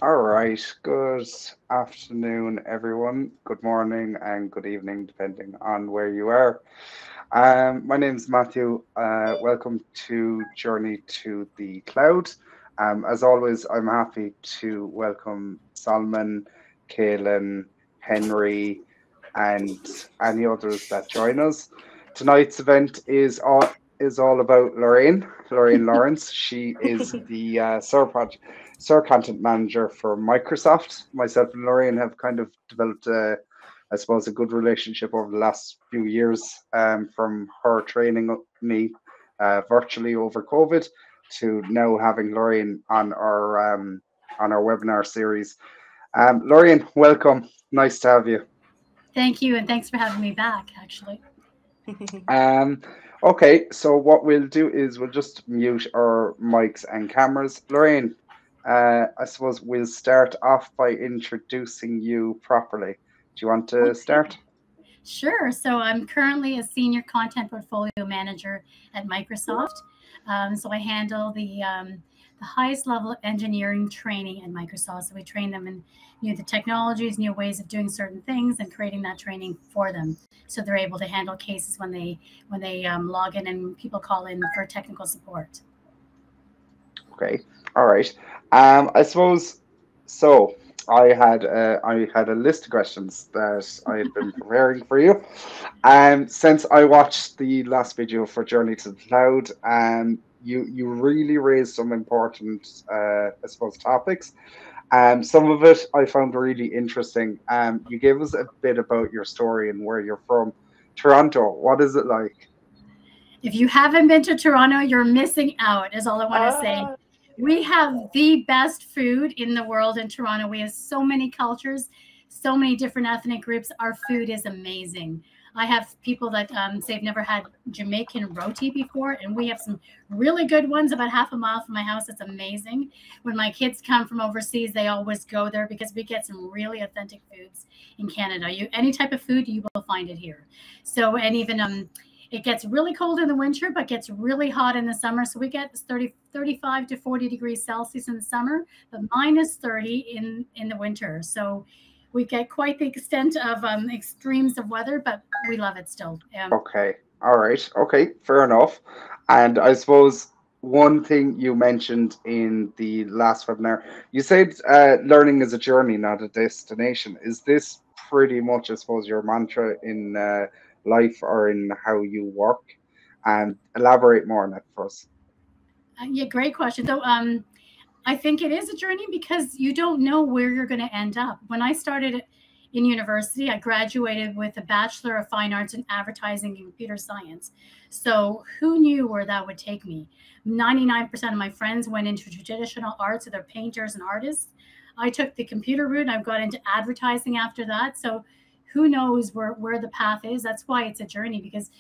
All right. Good afternoon, everyone. Good morning and good evening, depending on where you are. My name is Matthew. Welcome to Journey to the Cloud. As always, I'm happy to welcome Salman, Kaylin, Henry, and any others that join us. Tonight's event is all about Lorraine Lawrence. She is the SIR content manager for Microsoft. Myself and Lorraine have kind of developed, I suppose, a good relationship over the last few years, from her training me virtually over COVID to now having Lorraine on our webinar series. Lorraine, welcome. Nice to have you. Thank you, and thanks for having me back, actually. Um, okay, so what we'll do is we'll just mute our mics and cameras. Lorraine, I suppose we'll start off by introducing you properly. Do you want to Okay. start? Sure. So I'm currently a senior content portfolio manager at Microsoft. So I handle the highest level engineering training at Microsoft. So we train them in the technologies, new ways of doing certain things, and creating that training for them, so they're able to handle cases when they log in and people call in for technical support. Okay, all right. I suppose so. I had a list of questions that I had been preparing for you. Since I watched the last video for Journey to the Cloud, you really raised some important, I suppose, topics. Some of it I found really interesting. You gave us a bit about your story and where you're from. Toronto, what is it like? If you haven't been to Toronto, you're missing out, is all I want to say. Ah, We have the best food in the world in Toronto. We have so many cultures, so many different ethnic groups. Our food is amazing. I have people that say they've never had Jamaican roti before, and we have some really good ones about half a mile from my house. It's amazing. When my kids come from overseas, they always go there because we get some really authentic foods in Canada. Any type of food, you will find it here. So, and even it gets really cold in the winter, but gets really hot in the summer. So we get 35 to 40 degrees Celsius in the summer, but minus 30 in the winter. So we get quite the extent of extremes of weather, but we love it still. Okay. All right. Okay. Fair enough. And I suppose one thing you mentioned in the last webinar, you said learning is a journey, not a destination. Is this pretty much, I suppose, your mantra in life or in how you work? And elaborate more on that for us. Yeah, great question. So I think it is a journey because you don't know where you're going to end up. When I started in university, I graduated with a Bachelor of Fine Arts in Advertising and Computer Science. So who knew where that would take me? 99% of my friends went into traditional arts, so they're painters and artists. I took the computer route. I got into advertising after that. So who knows where the path is? That's why it's a journey, because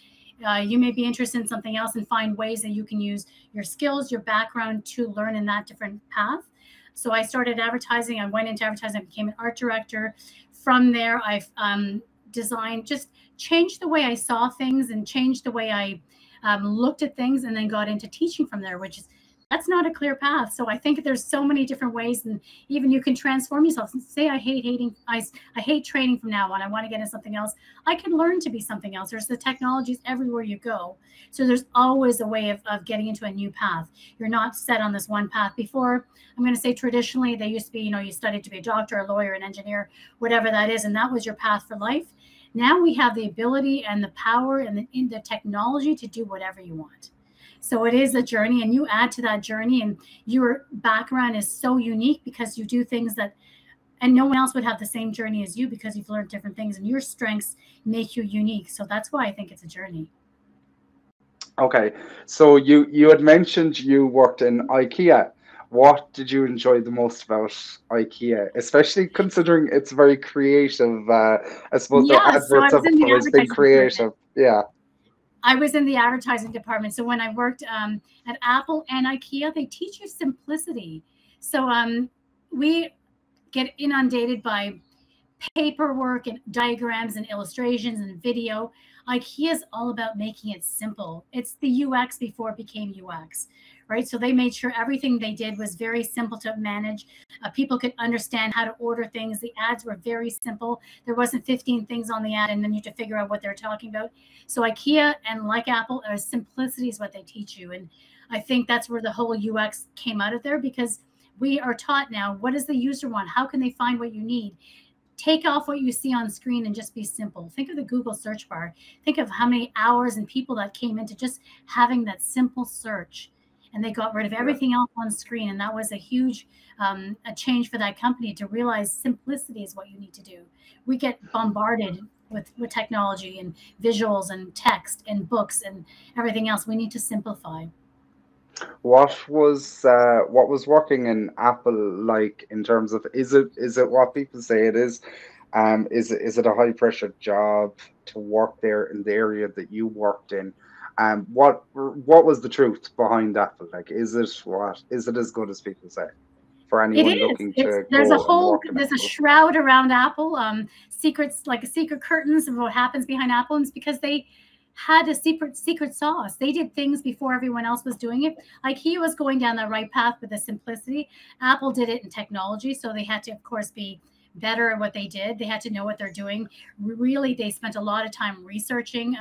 you may be interested in something else and find ways that you can use your skills, your background to learn in that different path. So I started advertising. I went into advertising. I became an art director. From there, I've designed, just changed the way I saw things and changed the way I looked at things, and then got into teaching from there, which is that's not a clear path. So I think there's so many different ways, and even you can transform yourself. Say I hate training from now on. I want to get into something else. I can learn to be something else. There's the technologies everywhere you go. So there's always a way of getting into a new path. You're not set on this one path. Before, I'm going to say traditionally, they used to be, you studied to be a doctor, a lawyer, an engineer, whatever that is, and that was your path for life. Now we have the ability and the power and the technology to do whatever you want. So it is a journey, and you add to that journey, and your background is so unique because you do things that, and no one else would have the same journey as you because you've learned different things, and your strengths make you unique. So that's why I think it's a journey. Okay. So you had mentioned you worked in IKEA. What did you enjoy the most about IKEA, especially considering it's very creative? I suppose their Yeah, so I adverts was have in the always been advertising department. creative. Yeah. I was in the advertising department. So when I worked at Apple and IKEA, they teach you simplicity. So we get inundated by paperwork and diagrams and illustrations and video. IKEA is all about making it simple. It's the UX before it became UX, right? So they made sure everything they did was very simple to manage. People could understand how to order things. The ads were very simple. There wasn't 15 things on the ad and then you had to figure out what they're talking about. So IKEA, and like Apple, simplicity is what they teach you. And I think that's where the whole UX came out of there, because we are taught now, what does the user want? How can they find what you need? Take off what you see on screen and just be simple. Think of the Google search bar. Think of how many hours and people that came into just having that simple search, and they got rid of everything else on screen. And that was a huge a change for that company to realize simplicity is what you need to do. We get bombarded with technology and visuals and text and books and everything else. We need to simplify. What was working in Apple like, in terms of, is it what people say it is? Is it a high pressure job to work there in the area that you worked in? What was the truth behind Apple? Like, is it as good as people say? For It anyone is. looking to There's go a and whole, work in there's a Apple? shroud around Apple, secrets, like secret curtains of what happens behind Apple. And it's because they had a secret sauce. They did things before everyone else was doing it. Like, he was going down the right path with the simplicity. Apple did it in technology, so they had to, of course, be better at what they did. They had to know what they're doing. Really, they spent a lot of time researching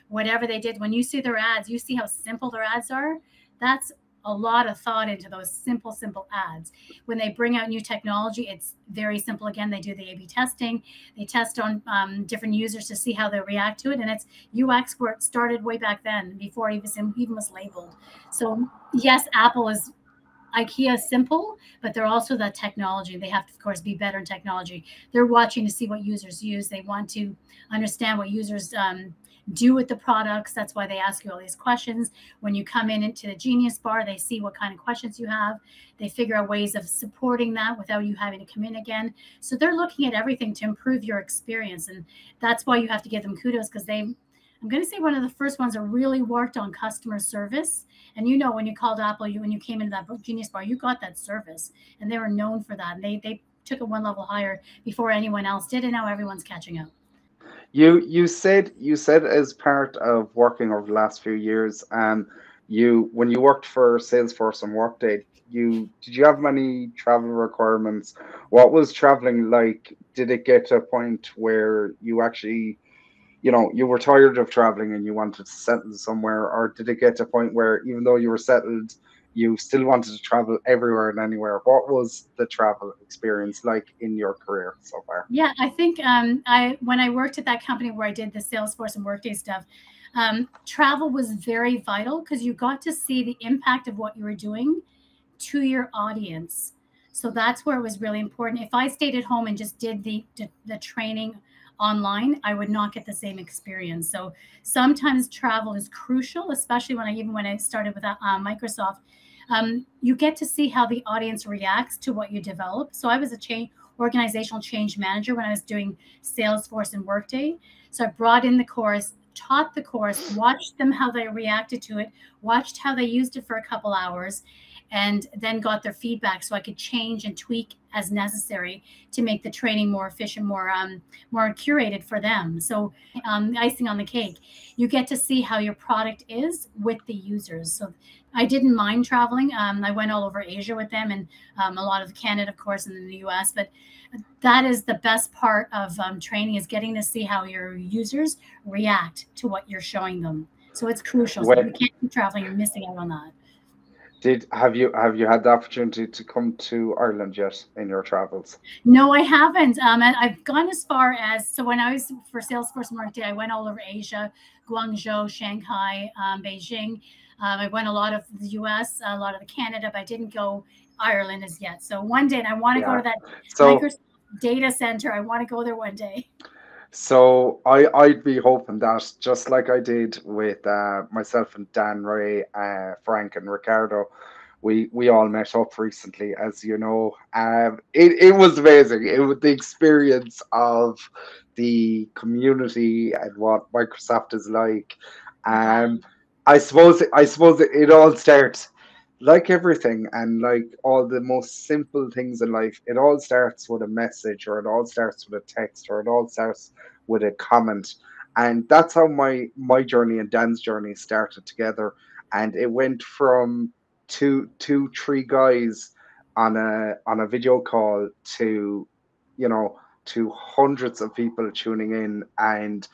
whatever they did. When you see their ads, you see how simple their ads are. That's a lot of thought into those simple ads. When they bring out new technology, it's very simple. Again, they do the A/B testing. They test on different users to see how they react to it. And it's UX where it started way back then, before it even was labeled. So yes, Apple is, IKEA is simple, but they're also that technology. They have to, of course, be better in technology. They're watching to see what users use. They want to understand what users do with the products. That's why they ask you all these questions. When you come into the Genius Bar, they see what kind of questions you have. They figure out ways of supporting that without you having to come in again. So they're looking at everything to improve your experience. And that's why you have to give them kudos, because I'm going to say one of the first ones that really worked on customer service. And when you called Apple, when you came into that Genius Bar, you got that service, and they were known for that. And they took it one level higher before anyone else did, and now everyone's catching up. You said as part of working over the last few years, when you worked for Salesforce and Workday, did you have many travel requirements? What was traveling like? Did it get to a point where you actually, you were tired of traveling and you wanted to settle somewhere, or did it get to a point where, even though you were settled, you still wanted to travel everywhere and anywhere? What was the travel experience like in your career so far? Yeah, I think when I worked at that company where I did the Salesforce and Workday stuff, travel was very vital, because you got to see the impact of what you were doing to your audience. So that's where it was really important. If I stayed at home and just did the training online, I would not get the same experience. So sometimes travel is crucial, especially when I started with Microsoft. You get to see how the audience reacts to what you develop. So I was a organizational change manager when I was doing Salesforce and Workday. So I brought in the course, taught the course, watched them how they reacted to it, watched how they used it for a couple hours, and then got their feedback so I could change and tweak as necessary to make the training more efficient, more curated for them. So icing on the cake, you get to see how your product is with the users. So I didn't mind traveling. I went all over Asia with them, and a lot of Canada, of course, and in the US. But that is the best part of training, is getting to see how your users react to what you're showing them. So it's crucial. So if you can't keep traveling, you're missing out on that. Have you had the opportunity to come to Ireland yet in your travels? No, I haven't. I've gone as far as, so when I was for Salesforce and Workday, I went all over Asia, Guangzhou, Shanghai, Beijing. I went a lot of the US, a lot of the Canada, but I didn't go Ireland as yet. So one day, and I want to go to that Microsoft data center. I want to go there one day. So I'd be hoping that, just like I did with myself and Dan, Ray, Frank, and Ricardo, we all met up recently, as you know. It was amazing. It was the experience of the community and what Microsoft is like. I suppose it all starts like everything and like all the most simple things in life, it all starts with a message, or it all starts with a text, or it all starts with a comment. And that's how my journey and Dan's journey started together. And it went from three guys on a video call to, you know, to hundreds of people tuning in. And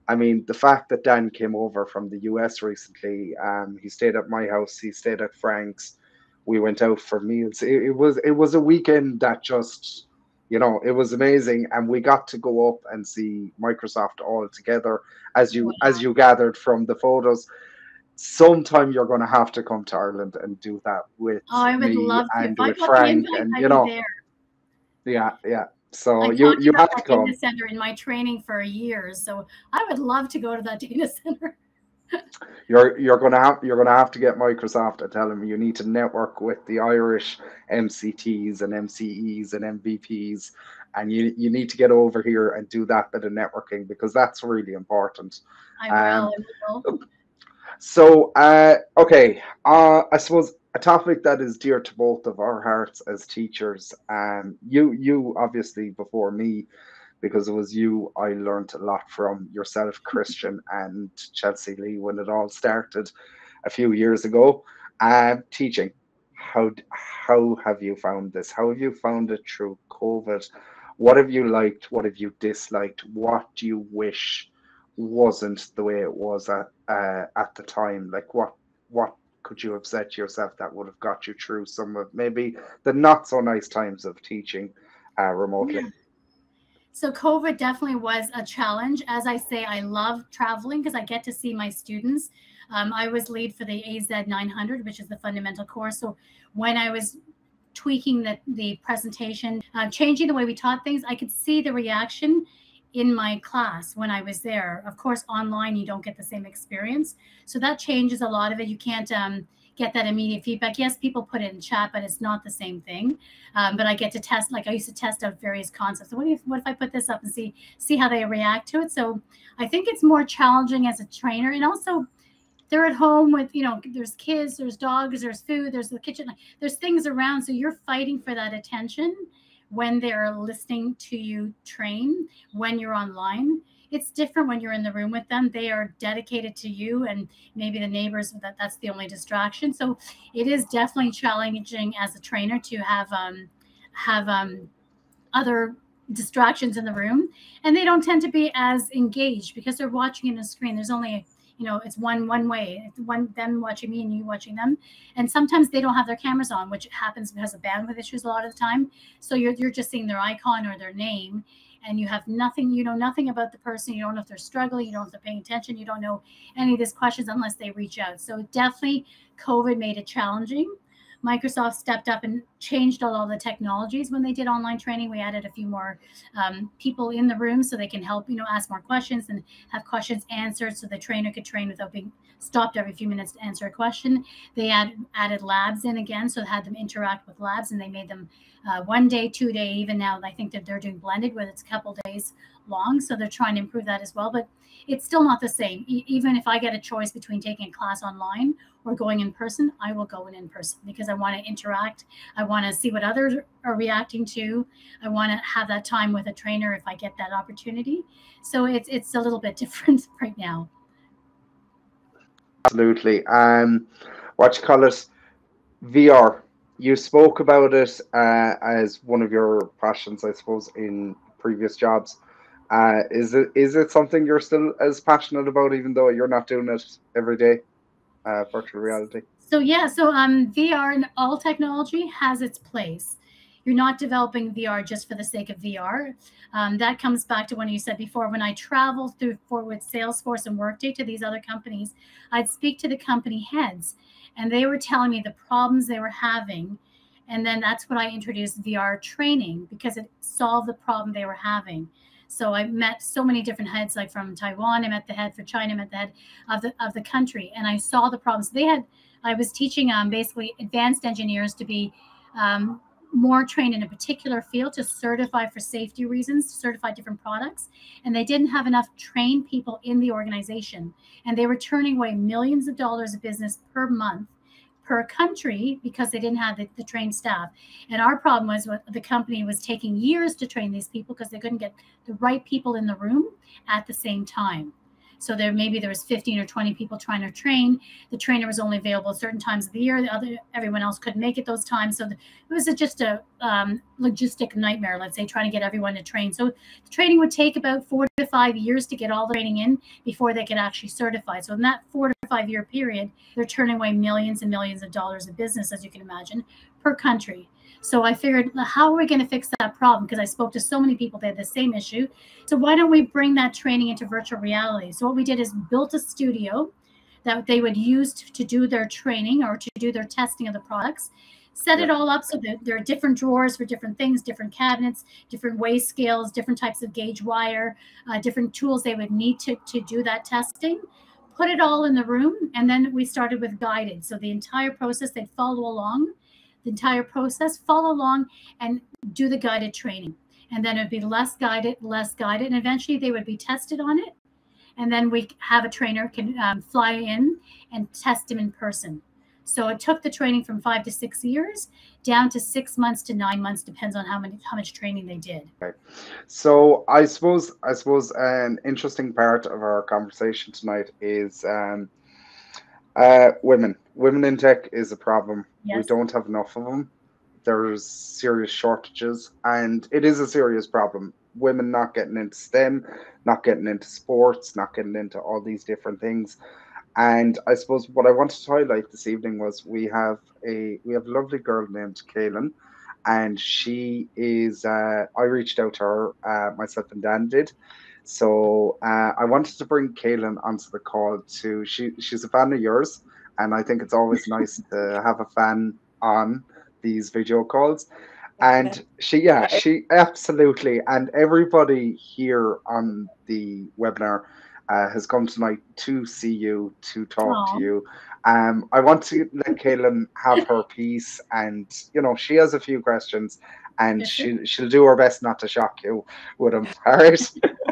I mean, the fact that Dan came over from the US recently, he stayed at my house, he stayed at Frank's, we went out for meals. It was a weekend that just, you know, it was amazing, and we got to go up and see Microsoft all together, as you gathered from the photos. Sometime you're going to have to come to Ireland and do that with Oh, I would me love to. If and I with got the Frank, invite, and I'd you be know, there. yeah, yeah. I So talked you about have to that data come. center in my training for years, so I would love to go to that data center. You're gonna have to get Microsoft and tell them you need to network with the Irish MCTs and MCEs and MVPs, and you need to get over here and do that bit of networking, because that's really important. I will. Um, I will. so okay, I suppose a topic that is dear to both of our hearts as teachers. You obviously before me, because it was you I learned a lot from, yourself, Christian, and Chelsea Lee, when it all started a few years ago. Teaching. How have you found this? How have you found it through COVID? What have you liked? What have you disliked? What do you wish wasn't the way it was at the time? Like what could you have said to yourself that would have got you through some of maybe the not so nice times of teaching remotely? Yeah. So COVID definitely was a challenge. As I say, I love traveling because I get to see my students. I was lead for the AZ 900, which is the fundamental course. So when I was tweaking the presentation, changing the way we taught things, I could see the reaction in my class when I was there. Of course, online you don't get the same experience, so that changes a lot of it. You can't get that immediate feedback. Yes, people put it in chat, but it's not the same thing. But I get to test, like I used to test out various concepts. So what if I put this up and see how they react to it? So I think it's more challenging as a trainer, and also they're at home with, there's kids, there's dogs, there's food, there's the kitchen, there's things around, so you're fighting for that attention when they're listening to you train. When you're online, it's different. When you're in the room with them, they are dedicated to you, and maybe the neighbors, that's the only distraction. So it is definitely challenging as a trainer to have other distractions in the room, and they don't tend to be as engaged because they're watching in a screen. There's only, it's one way. It's one, them watching me and you watching them. And sometimes they don't have their cameras on, which happens because of bandwidth issues a lot of the time. So you're just seeing their icon or their name, and you have nothing, nothing about the person. You don't know if they're struggling, you don't know if they're paying attention, you don't know any of these questions unless they reach out. So definitely COVID made it challenging. Microsoft stepped up and changed all the technologies when they did online training. We added a few more people in the room so they can help, ask more questions and have questions answered, so the trainer could train without being stopped every few minutes to answer a question. They added labs in again, so they had them interact with labs, and they made them 1 day, 2 day, even now I think that they're doing blended where it's a couple days long. So they're trying to improve that as well. But it's still not the same. Even if I get a choice between taking a class online or going in person, I will go in person because I want to interact. I want to see what others are reacting to. I want to have that time with a trainer if I get that opportunity. So it's a little bit different right now. Absolutely. What you call it? VR. You spoke about it as one of your passions, I suppose, in previous jobs. Is it something you're still as passionate about, even though you're not doing it every day? Virtual reality. So yeah, so VR and all technology has its place. You're not developing VR just for the sake of VR. That comes back to when you said before, when I traveled with Salesforce and Workday to these other companies, I'd speak to the company heads, and they were telling me the problems they were having. And then that's when I introduced VR training, because it solved the problem they were having. So I met so many different heads, like from Taiwan, I met the head for China, I met the head of the country, and I saw the problems they had. I was teaching basically advanced engineers to be more trained in a particular field, to certify for safety reasons, to certify different products, and they didn't have enough trained people in the organization, and they were turning away millions of dollars of business per month per country because they didn't have the trained staff. And our problem was the company was taking years to train these people because they couldn't get the right people in the room at the same time. So there was 15 or 20 people trying to train. The trainer was only available at certain times of the year. Everyone else couldn't make it those times. So it was just a logistic nightmare, let's say, trying to get everyone to train. So the training would take about 4 to 5 years to get all the training in before they could actually certify. So in that 4 to 5 year period, they're turning away millions and millions of dollars of business, as you can imagine, per country. So I figured, how are we going to fix that problem? Because I spoke to so many people that had the same issue. So why don't we bring that training into virtual reality? So what we did is built a studio that they would use to do their training or to do their testing of the products, set it all up so that there are different drawers for different things, different cabinets, different weigh scales, different types of gauge wire, different tools they would need to do that testing. Put it all in the room, and then we started with guided. So the entire process, they'd follow along. The entire process, follow along and do the guided training. And then it'd be less guided. And eventually they would be tested on it. And then we have a trainer can fly in and test him in person. So it took the training from 5 to 6 years down to 6 months to 9 months, depends on how much training they did. Okay. So I suppose an interesting part of our conversation tonight is women in tech is a problem. Yes. We don't have enough of them. There's serious shortages, and it is a serious problem. Women not getting into STEM, not getting into sports, not getting into all these different things. And I suppose what I wanted to highlight this evening was we have a lovely girl named Kaylin, and she is I reached out to her, myself and Dan did. So I wanted to bring Kaylin onto the call too. She's a fan of yours, and I think it's always nice to have a fan on these video calls. And she absolutely, and everybody here on the webinar has come tonight to see you, to talk to you. I want to let Kaylin have her piece, and she has a few questions, and she'll do her best not to shock you with them. All right.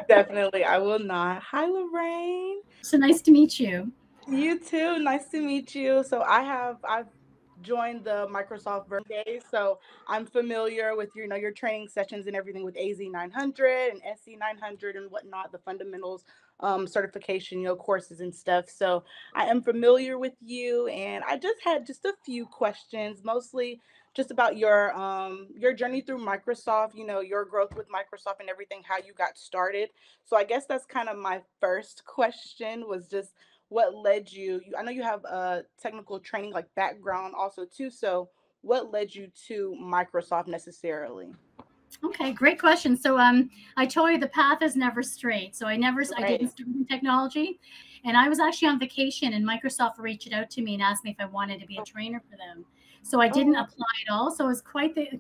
Definitely, I will not. Hi, Lorraine. So nice to meet you. You too. Nice to meet you. So I've joined the Microsoft Days, so I'm familiar with your training sessions and everything with AZ900 and SC900 and whatnot, the fundamentals certification courses and stuff. So I am familiar with you, and I just had a few questions, mostly just about your journey through Microsoft, your growth with Microsoft and everything, how you got started. So I guess that's kind of my first question, was just what led you, I know you have a technical training like background also too, so what led you to Microsoft necessarily? Okay, great question. So I told you the path is never straight. So I didn't start in technology, and I was actually on vacation, and Microsoft reached out to me and asked me if I wanted to be a trainer for them. So I didn't apply at all. So it was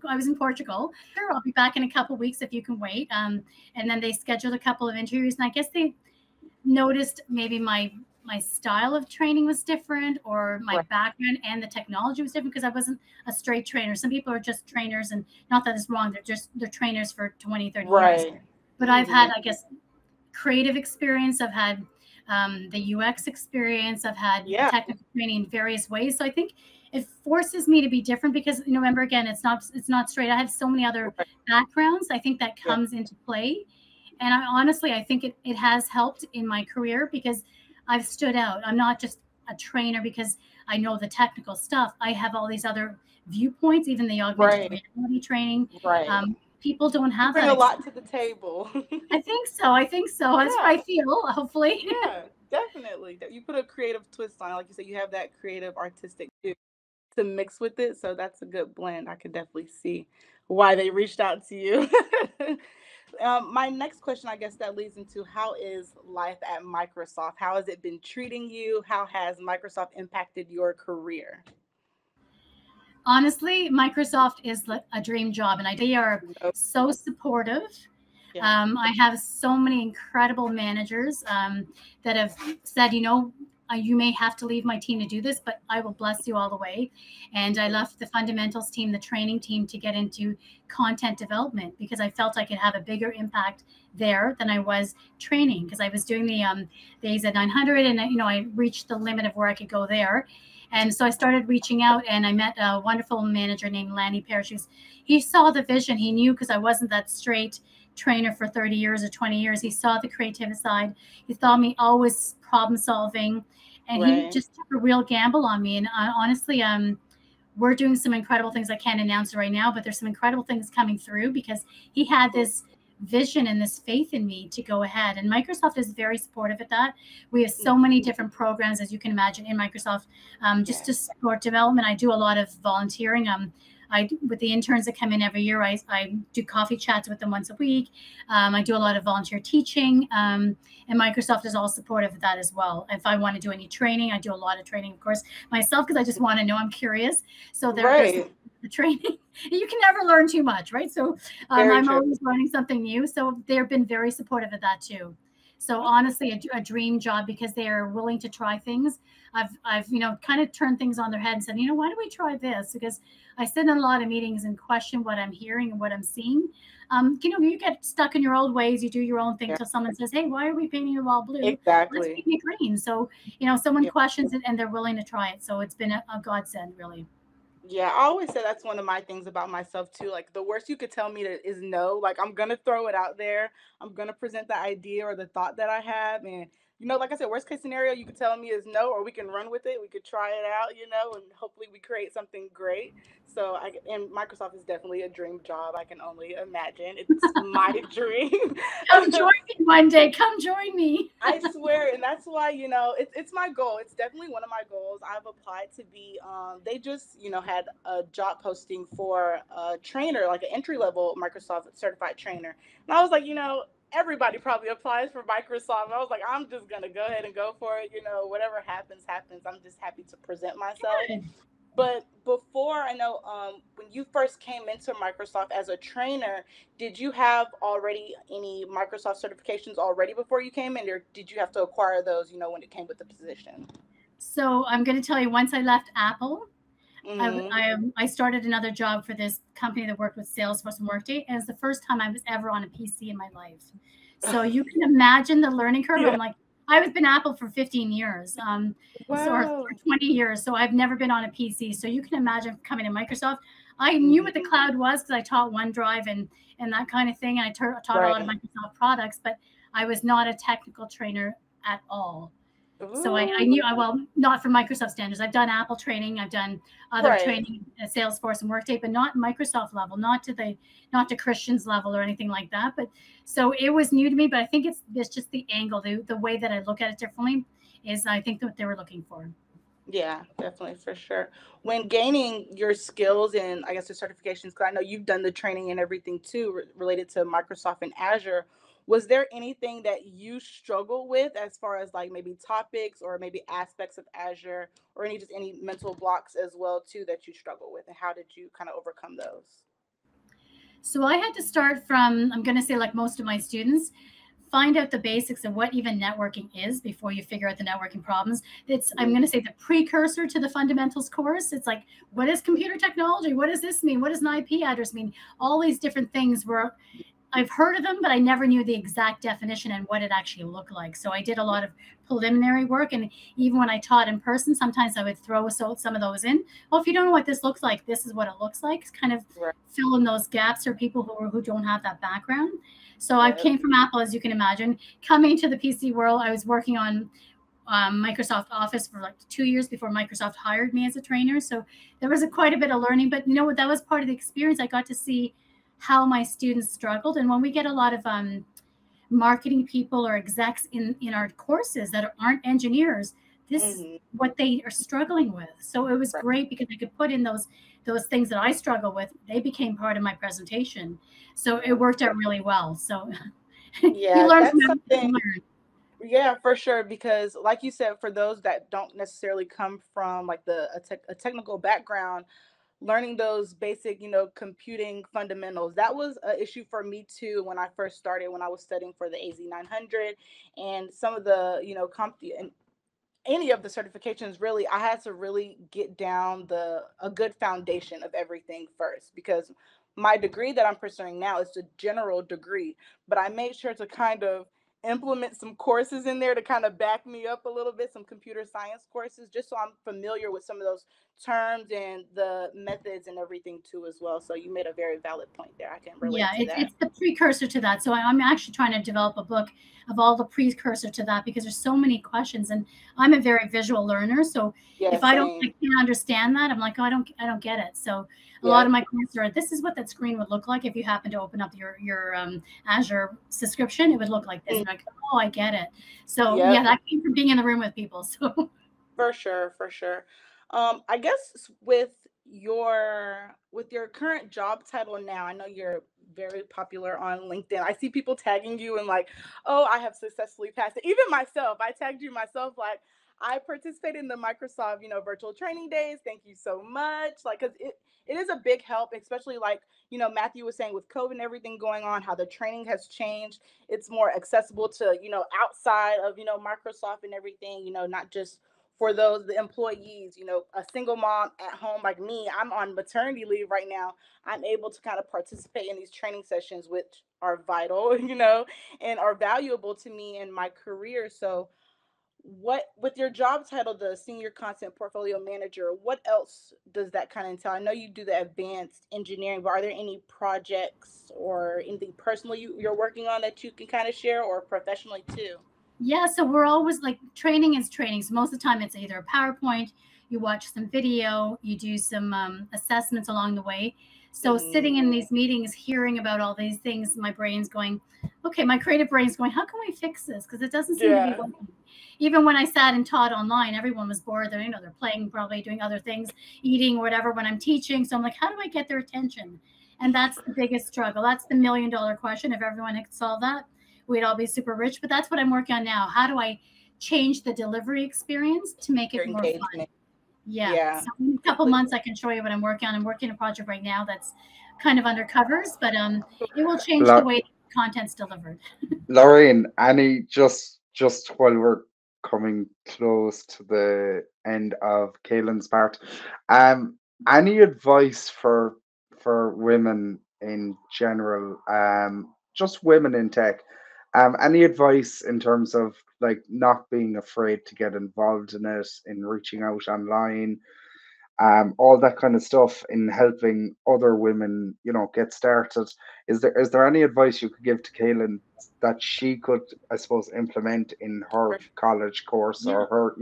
I was in Portugal. Sure, I'll be back in a couple of weeks if you can wait. And then they scheduled a couple of interviews, and I guess they noticed maybe my style of training was different, or my background and the technology was different, because I wasn't a straight trainer. Some people are just trainers, and not that it's wrong. They're trainers for 20, 30 years. But I've had, I guess, creative experience. I've had the UX experience. I've had technical training in various ways. So I think it forces me to be different, because remember, again, it's not straight. I have so many other backgrounds. I think that comes into play. And I think it has helped in my career, because I've stood out. I'm not just a trainer because I know the technical stuff. I have all these other viewpoints, even the augmented reality training. People don't have that. Bring a lot to the table. I think so. That's what I feel, hopefully. Yeah, definitely. You put a creative twist on it. Like you said, you have that creative, artistic to mix with it. So that's a good blend. I could definitely see why they reached out to you. My next question, I guess that leads into, how is life at Microsoft? How has it been treating you? How has Microsoft impacted your career? Honestly, Microsoft is a dream job, and they are so supportive. I have so many incredible managers that have said, you may have to leave my team to do this, but I will bless you all the way. And I left the fundamentals team, the training team, to get into content development, because I felt I could have a bigger impact there than I was training, because I was doing the AZ900, and I reached the limit of where I could go there. And so I started reaching out, and I met a wonderful manager named Lanny Parachutes. He saw the vision. He knew, because I wasn't that straight trainer for 30 years or 20 years. He saw the creative side. He saw me always problem solving, and he Right. just took a real gamble on me. And honestly, we're doing some incredible things. I can't announce it right now, but there's some incredible things coming through because he had this vision and this faith in me to go ahead. And Microsoft is very supportive of that. We have so many different programs, as you can imagine, in Microsoft, just to support development. I do a lot of volunteering. With the interns that come in every year, I do coffee chats with them once a week. I do a lot of volunteer teaching, and Microsoft is all supportive of that as well. If I want to do any training, I do a lot of training, of course, myself, because I just want to know. I'm curious. So there's the training. You can never learn too much, right? So I'm always learning something new. So they've been very supportive of that too. So honestly, a dream job, because they are willing to try things. I've kind of turned things on their head and said, why don't we try this? Because I sit in a lot of meetings and question what I'm hearing and what I'm seeing. You get stuck in your old ways. You do your own thing till someone says, "Hey, why are we painting the wall blue? Exactly. Let's paint it green." So someone questions it and they're willing to try it. So it's been a godsend, really. Yeah, I always say that's one of my things about myself too. Like, the worst you could tell me is no. Like, I'm gonna throw it out there. I'm gonna present the idea or the thought that I have, and like I said, worst case scenario you could tell me is no, or we can run with it. We could try it out, and hopefully we create something great. So and Microsoft is definitely a dream job. I can only imagine. It's my dream. Come join me one day. Come join me. I swear, and that's why it's my goal. It's definitely one of my goals. I've applied to be. They just had a job posting for a trainer, like an entry level Microsoft certified trainer, and I was like, everybody probably applies for Microsoft. I was like, I'm just gonna go ahead and go for it. Whatever happens, happens. I'm just happy to present myself. But before, I know, when you first came into Microsoft as a trainer, did you have already any Microsoft certifications already before you came in, or did you have to acquire those, when it came with the position? So I'm going to tell you, once I left Apple, I started another job for this company that worked with Salesforce and Workday, and it's the first time I was ever on a PC in my life. So you can imagine the learning curve. Yeah. I'm like, I've been Apple for 15 years, Wow. or 20 years. So I've never been on a PC. So you can imagine coming to Microsoft. I knew what the cloud was because I taught OneDrive and that kind of thing. And I taught a lot of Microsoft products, but I was not a technical trainer at all. So I knew, well, not for Microsoft standards. I've done Apple training. I've done other training at Salesforce and Workday, but not Microsoft level, not to Christian's level or anything like that. But so it was new to me, but I think it's just the angle, the way that I look at it differently is, I think, what they were looking for. Yeah, definitely, for sure. When gaining your skills and, I guess, the certifications, because I know you've done the training and everything too, related to Microsoft and Azure, was there anything that you struggle with as far as, like, maybe topics or maybe aspects of Azure, or any mental blocks as well too that you struggle with, and how did you kind of overcome those? So I had to start from, I'm going to say, like most of my students, find out the basics of what even networking is before you figure out the networking problems. I'm going to say, the precursor to the fundamentals course. It's like, what is computer technology? What does this mean? What does an IP address mean? All these different things where I've heard of them, but I never knew the exact definition and what it actually looked like. So I did a lot of preliminary work. And even when I taught in person, sometimes I would throw some of those in. Well, if you don't know what this looks like, this is what it looks like. It's kind of fill in those gaps for people who don't have that background. So I came from Apple, as you can imagine. Coming to the PC world, I was working on Microsoft Office for like 2 years before Microsoft hired me as a trainer. So there was quite a bit of learning, but that was part of the experience. I got to see how my students struggled. And when we get a lot of marketing people or execs in our courses that aren't engineers, this is what they are struggling with. So it was great because I could put in those things that I struggle with. They became part of my presentation. So it worked out really well. So Yeah, you learn that's from something. Yeah, for sure. Because, like you said, for those that don't necessarily come from, like, a technical background, learning those basic, computing fundamentals, that was an issue for me too when I first started, when I was studying for the AZ900 and some of the, and any of the certifications. Really, I had to really get down a good foundation of everything first, because my degree that I'm pursuing now is a general degree, but I made sure to kind of implement some courses in there to kind of back me up a little bit, some computer science courses, just so I'm familiar with some of those terms and the methods and everything too as well. So you made a very valid point there. I can Yeah, relate to that. it's the precursor to that. So I'm actually trying to develop a book of all the precursor to that because there's so many questions, and I'm a very visual learner. So Yeah, if I same. can't understand that, I'm like, oh, I don't get it. So a lot Yeah. of my courses are, this is what that screen would look like if you happen to open up your Azure subscription. It would look like this. Mm, And I'm like, oh, I get it. So yeah, yep. that came from being in the room with people. So For sure, for sure. I guess with your current job title now, I know you're very popular on LinkedIn. I see people tagging you and like, oh, I have successfully passed it. Even myself, I tagged you myself like I participated in the Microsoft, virtual training days. Thank you so much. Like, cause it is a big help, especially like, Matthew was saying with COVID and everything going on, how the training has changed. It's more accessible to, outside of, Microsoft and everything, not just for the employees, a single mom at home like me. I'm on maternity leave right now. I'm able to kind of participate in these training sessions, which are vital, and are valuable to me in my career. So what with your job title, the senior content portfolio manager, what else does that kind of entail? I know you do the advanced engineering, but are there any projects or anything personally you're working on that you can kind of share, or professionally too? yeah, so we're always like, training is training. So most of the time it's either a PowerPoint, you watch some video, you do some assessments along the way. So Hmm. sitting in these meetings, hearing about all these things, my brain's going, okay, my creative brain's going, how can we fix this? Because it doesn't seem to be Yeah. working. Even when I sat and taught online, everyone was bored. They're playing, probably doing other things, eating, whatever, when I'm teaching. So I'm like, how do I get their attention? And that's the biggest struggle. That's the $1 million question. If everyone could solve that, we'd all be super rich. But that's what I'm working on now. How do I change the delivery experience to make Your it more fun? engagement. Yeah. Yeah. So in a couple Complete. months, I can show you what I'm working on. I'm working on a project right now that's kind of under covers, but it will change the way content's delivered. Lorraine, any just while we're coming close to the end of Kaylin's part, um, any advice for women in general, just women in tech, any advice in terms of like not being afraid to get involved in it, in reaching out online, all that kind of stuff in helping other women, get started. Is there any advice you could give to Kaylin that she could, I suppose, implement in her For sure. college course, Yeah. or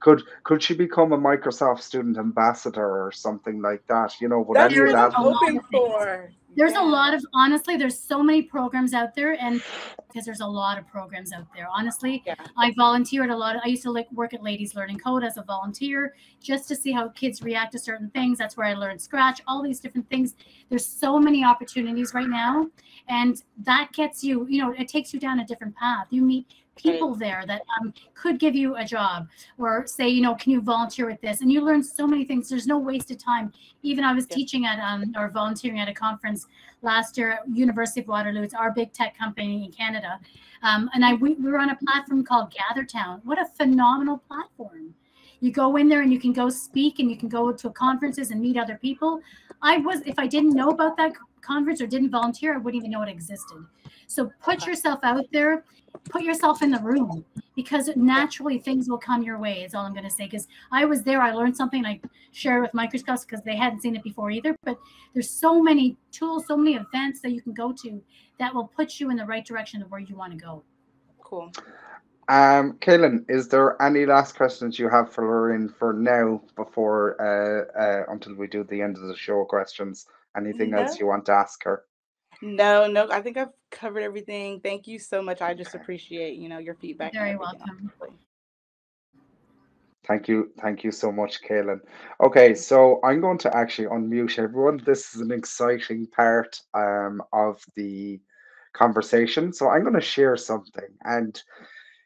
her, could she become a Microsoft student ambassador or something like that? Would That's any of There what is that I'm a help? lot hoping of things. for. There's a Yeah. lot of, honestly, there's so many programs out there, and because there's a lot of programs out there. Honestly, Yeah. I volunteered a lot. I used to like work at Ladies Learning Code as a volunteer just to see how kids react to certain things. That's where I learned Scratch, all these different things. There's so many opportunities right now, and that gets you, it takes you down a different path. You meet Right. people there that could give you a job, or say, can you volunteer with this? And you learn so many things. There's no wasted time. Even I was Yeah. teaching at or volunteering at a conference last year at University of Waterloo. It's our big tech company in Canada. And we were on a platform called GatherTown. What a phenomenal platform. You go in there and you can go speak, and you can go to conferences and meet other people. If I didn't know about that conference or didn't volunteer, I wouldn't even know it existed. So put Okay. yourself out there, put yourself in the room, because naturally things will come your way, is all I'm going to say. Because I was there, I learned something, and I shared with Microsoft because they hadn't seen it before either. But there's so many tools, so many events that you can go to that will put you in the right direction of where you want to go. Cool. Kaylin, is there any last questions you have for Lorraine for now before until we do the end of the show questions? Anything else No, you want to ask her? no. I think I've covered everything. Thank you so much. I just Okay. appreciate, your feedback and Very everything. welcome. Honestly. Thank you so much, Kaylin. Okay, so I'm going to actually unmute everyone. This is an exciting part of the conversation. So I'm going to share something, and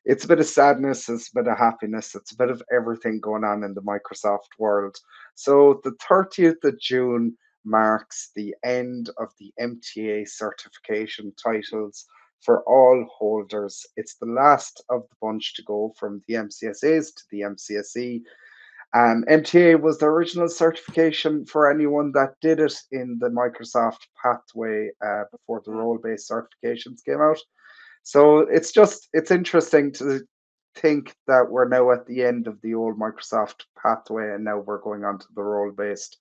it's a bit of sadness, it's a bit of happiness, it's a bit of everything going on in the Microsoft world. So the 30th of June marks the end of the MTA certification titles for all holders. It's the last of the bunch to go from the MCSAs to the MCSE. MTA was the original certification for anyone that did it in the Microsoft pathway before the Mm, role based certifications came out. So it's interesting to think that we're now at the end of the old Microsoft pathway, and now we're going on to the role based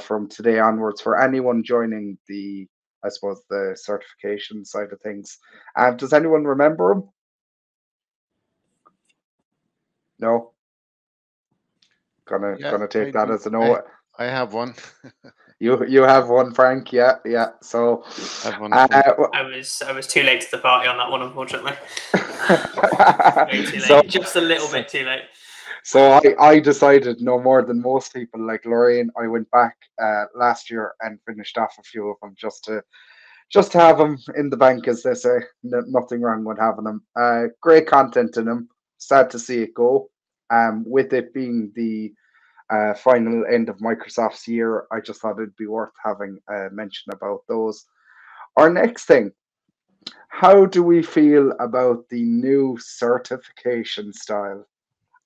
from today onwards for anyone joining the, I suppose, the certification side of things. Does anyone remember them? No, Yeah, gonna take I that do. as a no. I have one. You have one, Frank. Yeah, yeah. So, I have one. I think. I was too late to the party on that one, unfortunately. Way too late. So- Just a little bit too late. So I decided no more than most people like Lorraine. I went back last year and finished off a few of them just to have them in the bank, as they say. Nothing wrong with having them. Great content in them. Sad to see it go. With it being the final end of Microsoft's year, I just thought it'd be worth having a mention about those. Our next thing, how do we feel about the new certification style?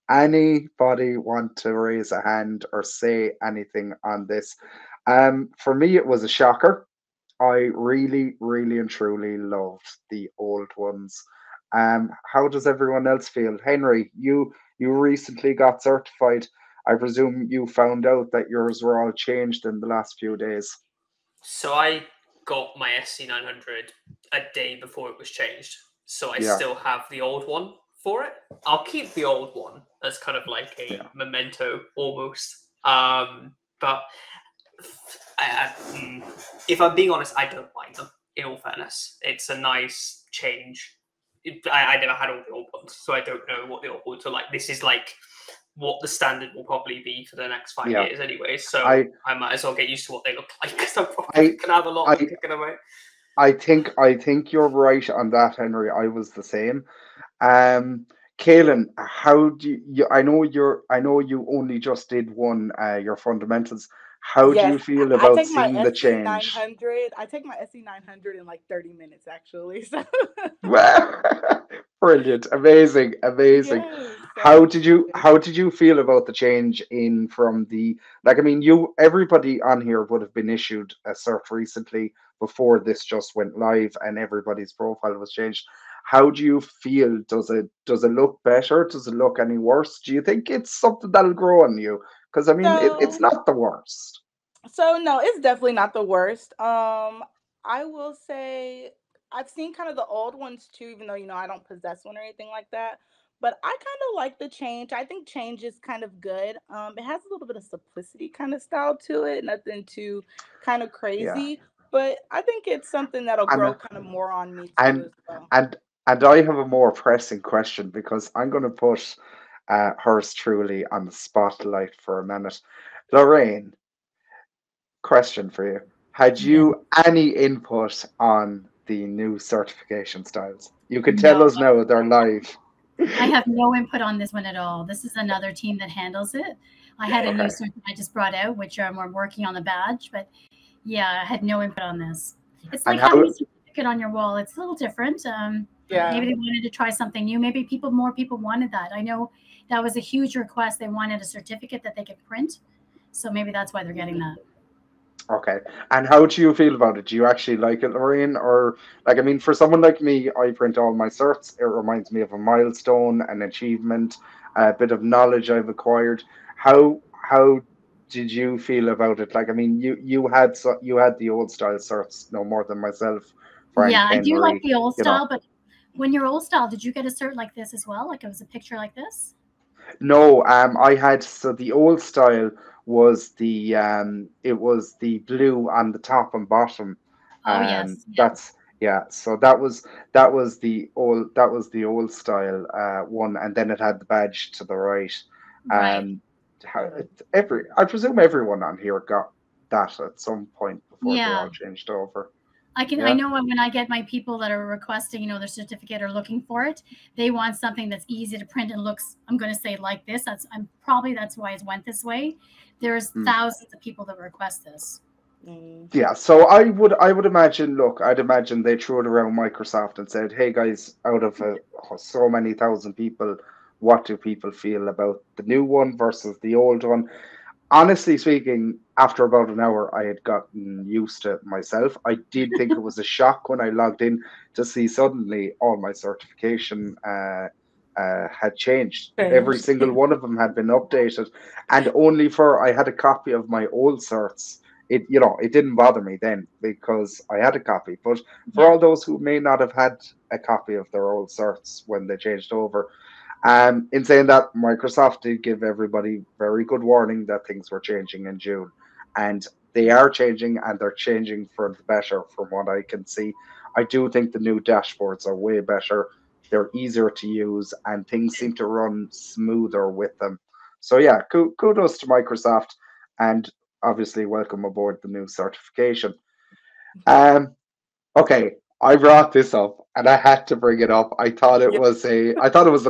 Anybody want to raise a hand or say anything on this? For me, it was a shocker. I really, really and truly loved the old ones. How does everyone else feel? Henry, you recently got certified. I presume you found out that yours were all changed in the last few days. So I got my SC900 a day before it was changed. So I Yeah. still have the old one for it. I'll keep the old one as kind of like a Yeah. memento almost. But if I'm being honest, I don't like them. In all fairness, it's a nice change. I never had all the old ones, so I don't know what the old ones are like. This is like what the standard will probably be for the next 5 Yeah. years anyway. So I- I might as well get used to what they look like because I'm probably gonna have a lot of them kicking away. I think you're right on that, Henry. I was the same. Kaylin, how do you? I know you only just did one. Your fundamentals. How do you Yes, feel I about take my seeing the SC change? 900. I take my SC 900 in like 30 minutes, actually. So Brilliant, amazing, amazing. yes, so How I'm did you excited. how did you feel about the change in from the, like, I mean, you, everybody on here would have been issued a cert recently before this just went live and everybody's profile was changed. How do you feel? Does it look better? Does it look any worse? Do you think it's something that'll grow on you? Because I mean, it's So not the worst. So no, it's definitely not the worst. I will say I've seen kind of the old ones too, even though I don't possess one or anything like that. But I kind of like the change. I think change is kind of good. It has a little bit of simplicity kind of style to it, nothing too kind of Yeah. crazy. But I think it's something that'll grow And kind of more on me too and as well. and and I have a more pressing question because I'm going to put hers truly on the spotlight for a minute. Lorraine, question for you. Had Yeah. you any input on the new certification styles? You can tell No, us now, they're live. I have no input on this one at all. This is another team that handles it. I had a new Okay. suit that I just brought out, which we're working on the badge, but yeah, I had no input on this. It's And like having how? a certificate on your wall. It's a little different. Yeah. Maybe they wanted to try something new. Maybe more people wanted that. I know that was a huge request. They wanted a certificate that they could print. So maybe that's why they're getting that. Okay. And how do you feel about it? Do you actually like it, Lorraine? Or, like, I mean, for someone like me, I print all my certs. It reminds me of a milestone, an achievement, a bit of knowledge I've acquired. How did you feel about it? Like, I mean, you had the old style certs no more than myself, Frank, Yeah, I do like Henry, the old you know. style, but when you're old style, did you get a cert like this as well? Like it was a picture like this? No, I had, so the old style was it was the blue on the top and bottom. Oh yes, yeah, That's, yeah. So that was the old style one, and then it had the badge to the right. right. I presume everyone on here got that at some point before they Yeah. all changed over. I Yeah. know when I get my people that are requesting, their certificate or looking for it, they want something that's easy to print and looks, I'm going to say like this. That's why it went this way. There's Hmm. thousands of people that request this. Mm. Yeah, so I would imagine. Look, I'd imagine they threw it around Microsoft and said, "Hey guys, out of so many thousand people, what do people feel about the new one versus the old one?" honestly speaking, after about an hour, I had gotten used to it myself. I did think it was a shock when I logged in to see suddenly all my certification had changed. Every Changed. single one of them had been updated, and only for I had a copy of my old certs. It didn't bother me then because I had a copy. But for Yeah. all those who may not have had a copy of their old certs when they changed over, in saying that, Microsoft did give everybody very good warning that things were changing in June, and they are changing, and they're changing for the better, from what I can see. I do think the new dashboards are way better. They're easier to use, and things seem to run smoother with them. So yeah, kudos to Microsoft, and obviously welcome aboard the new certification. Um, Okay, I brought this up and I had to bring it up. Yeah. I thought it was a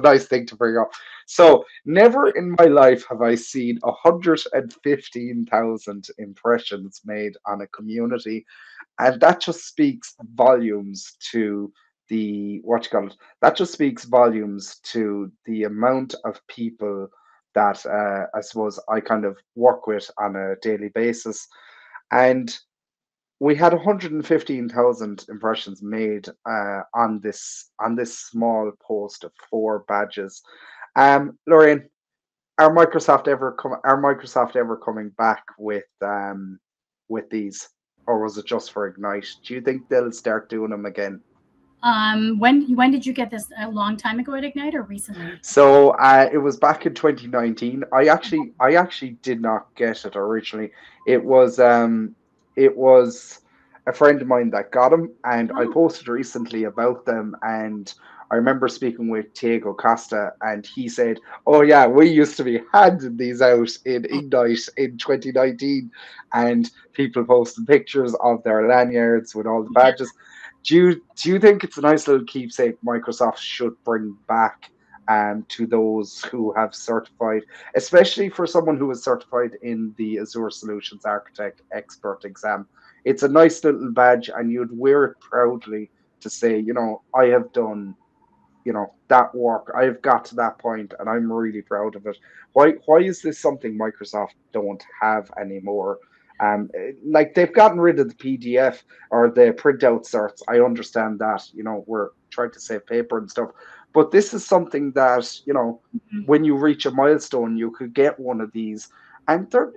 nice thing to bring up. So, never in my life have I seen 115,000 impressions made on a community, and that just speaks volumes to the what you call it. That just speaks volumes to the amount of people that I suppose I kind of work with on a daily basis, and we had 115,000 impressions made on this small post of 4 badges. Lorraine, are Microsoft ever coming back with these, or was it just for Ignite? Do you think they'll start doing them again? When did you get this? A long time ago at Ignite or recently? So it was back in 2019. I actually did not get it originally. It was a friend of mine that got them, and I Oh, posted recently about them. And I remember speaking with Diego Costa, and he said, "Oh yeah, we used to be handing these out in Ignite in 2019, and people posting pictures of their lanyards with all the yeah. badges." Do you think it's a nice little keepsake Microsoft should bring back to those who have certified, especially for someone who is certified in the Azure Solutions Architect Expert exam? It's a nice little badge, and you'd wear it proudly to say, I have done, that work. I've got to that point, and I'm really proud of it. Why is this something Microsoft don't have anymore? Like they've gotten rid of the PDF or the printout certs. I understand that, we're trying to save paper and stuff, but this is something that, Mhm. when you reach a milestone, you could get one of these, and they're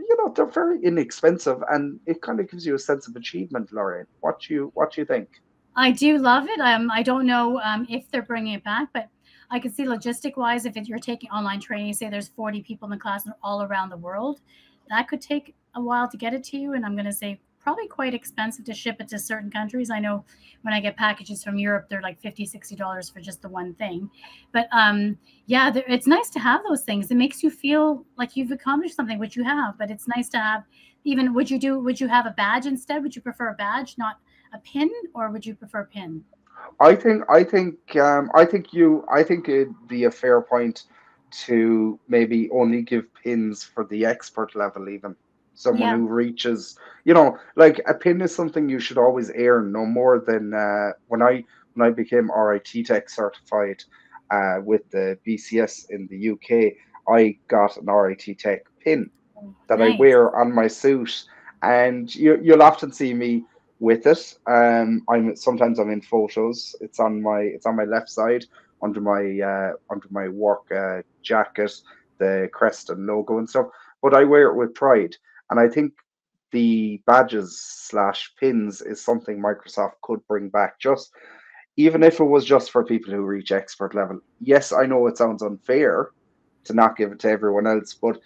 very inexpensive, and it kind of gives you a sense of achievement. Lorraine, what do you think? I do love it. I don't know if they're bringing it back, but I can see logistic wise, if you're taking online training, say there's 40 people in the class and all around the world, that could take a while to get it to you. And I'm going to say probably quite expensive to ship it to certain countries. I know when I get packages from Europe, they're like $50, $60 for just the one thing. But yeah, it's nice to have those things. It makes you feel like you've accomplished something, which you have. But it's nice to have. Even would you have a badge instead? Would you prefer a badge, not a pin, or would you prefer pin? I think it'd be a fair point to maybe only give pins for the expert level, even someone Yeah. who reaches, like a pin is something you should always earn, no more than when I became RIT Tech certified with the BCS in the UK, I got an RIT Tech pin that I Nice. wear on my suit, and you'll often see me with it. I'm in photos. It's on my left side under my work jacket, the crest and logo and stuff. But I wear it with pride, and I think the badges slash pins is something Microsoft could bring back. Just even if it was just for people who reach expert level. Yes, I know it sounds unfair to not give it to everyone else, but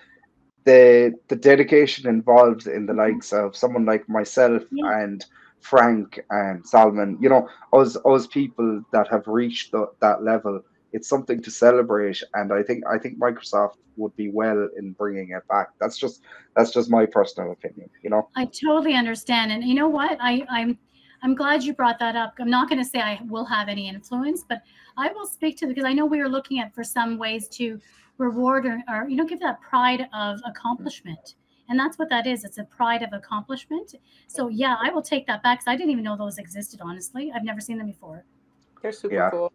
the dedication involved in the likes of someone like myself Yeah. and Frank and Salman, us people that have reached that level, it's something to celebrate, and I think Microsoft would be well in bringing it back. That's just my personal opinion. I totally understand. And you know what? I'm glad you brought that up. I'm not going to say I will have any influence, but I will speak to, because I know we are looking at for some ways to reward or give that pride of accomplishment. And that's what that is. It's a pride of accomplishment. So yeah, I will take that back because I didn't even know those existed, honestly. I've never seen them before. They're super Yeah. cool.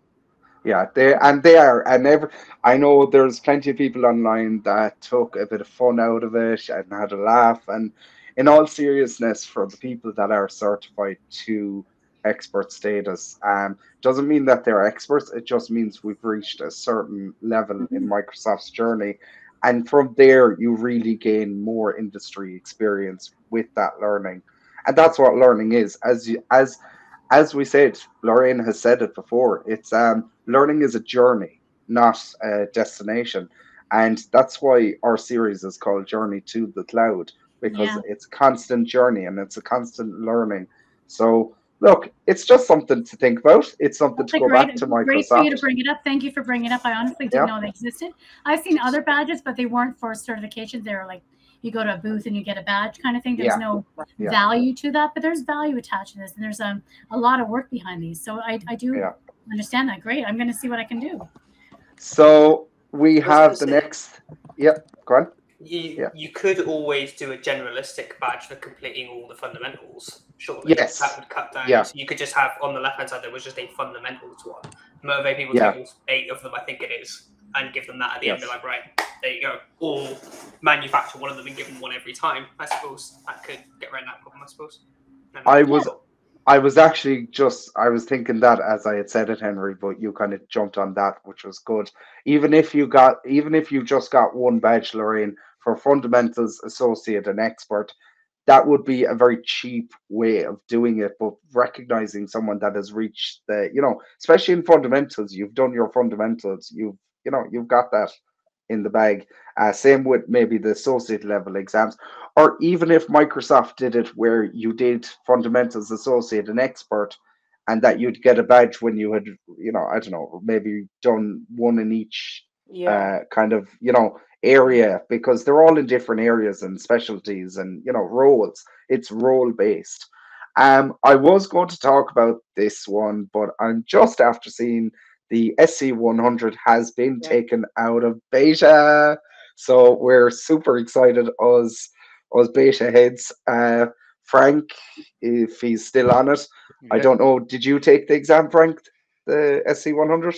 Yeah, they are, and I know there's plenty of people online that took a bit of fun out of it and had a laugh. And in all seriousness, for the people that are certified to expert status, doesn't mean that they're experts. It just means we've reached a certain level in Mhm. Microsoft's journey, and from there you really gain more industry experience with that learning, and that's what learning is. As we said, Lorraine has said it before. It's learning is a journey, not a destination, and that's why our series is called Journey to the Cloud, because Yeah. it's a constant journey and it's a constant learning. So look, it's just something to think about. It's something That's to a go great, back to great for you to Microsoft. bring it up. Thank you for bringing it up. I honestly didn't Yeah, know they existed. I've seen other badges, but they weren't for certifications. They were like you go to a booth and you get a badge kind of thing. There's yeah, no yeah, value to that, but there's value attached to this, and there's a lot of work behind these. So I do yeah. understand that. Great. I'm going to see what I can do. So we I was going have to the say, next. Yeah, go on. you Yeah. you could always do a generalistic badge for completing all the fundamentals. Surely that Yes. would cut down. Yeah. So you could just have on the left hand side there was just a fundamentals one. Motivate people to Yeah. take all 8 of them, I think it is, and give them that at the end. Be Yes. like, right, there you go. Or manufacture one of them and give them one every time. I suppose that could get around that problem. I suppose. And I make it was difficult. I was actually just I was thinking that as I had said it, Henry, but you kind of jumped on that, which was good. Even if you just got one badge, Lorraine, for fundamentals, associate, and expert, that would be a very cheap way of doing it. But recognizing someone that has reached the, especially in fundamentals, you've done your fundamentals, you've got that in the bag. Same with maybe the associate level exams, or even if Microsoft did it where you did fundamentals, associate, and expert, and that you'd get a badge when you had, I don't know, maybe done one in each Yeah. kind of, area, because they're all in different areas and specialties and roles. It's role based. I was going to talk about this one, but I'm just after seeing the SC100 has been Yeah. taken out of beta, so we're super excited us beta heads. Frank, if he's still on it, I Yeah. don't know. Did you take the exam, Frank? The SC100?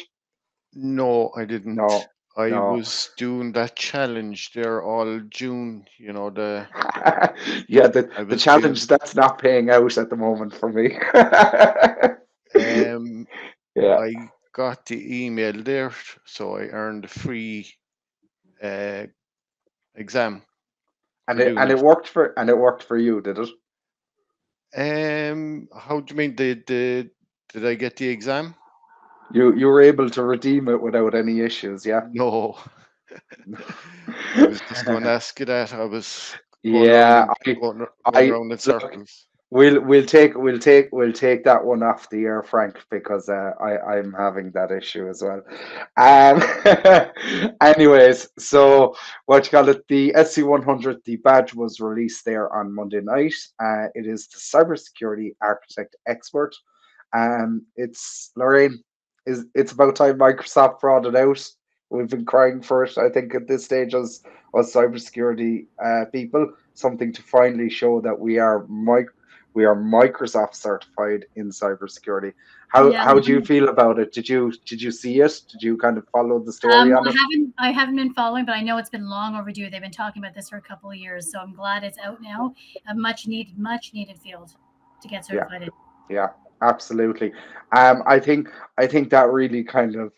No, I didn't. No, I no. was doing that challenge there all June. Yeah, I the was doing. challenge that's not paying out at the moment for me. Um, Yeah, I got the email there, so I earned a free uh, exam and for it doing it. worked for you, did it? How do you mean did I get the exam? You were able to redeem it without any issues, yeah. No, I was just going to ask you that. I was going round Yeah, and I going I round in look. circles. We'll take that one off the air, Frank, because I'm having that issue as well. Anyways, so what you call it? The SC100, the badge was released there on Monday night. It is the cybersecurity architect expert. It's Lorraine. It's about time Microsoft brought it out. We've been crying for it, I think, at this stage as cybersecurity people, something to finally show that we are Microsoft certified in cybersecurity. Yeah. How do you feel about it? Did you see it? Did you kind of follow the story on it? I haven't been following, but I know it's been long overdue. They've been talking about this for a couple of years, so I'm glad it's out now. A much needed field to get Yeah. certified in. Yeah, absolutely. I think that really kind of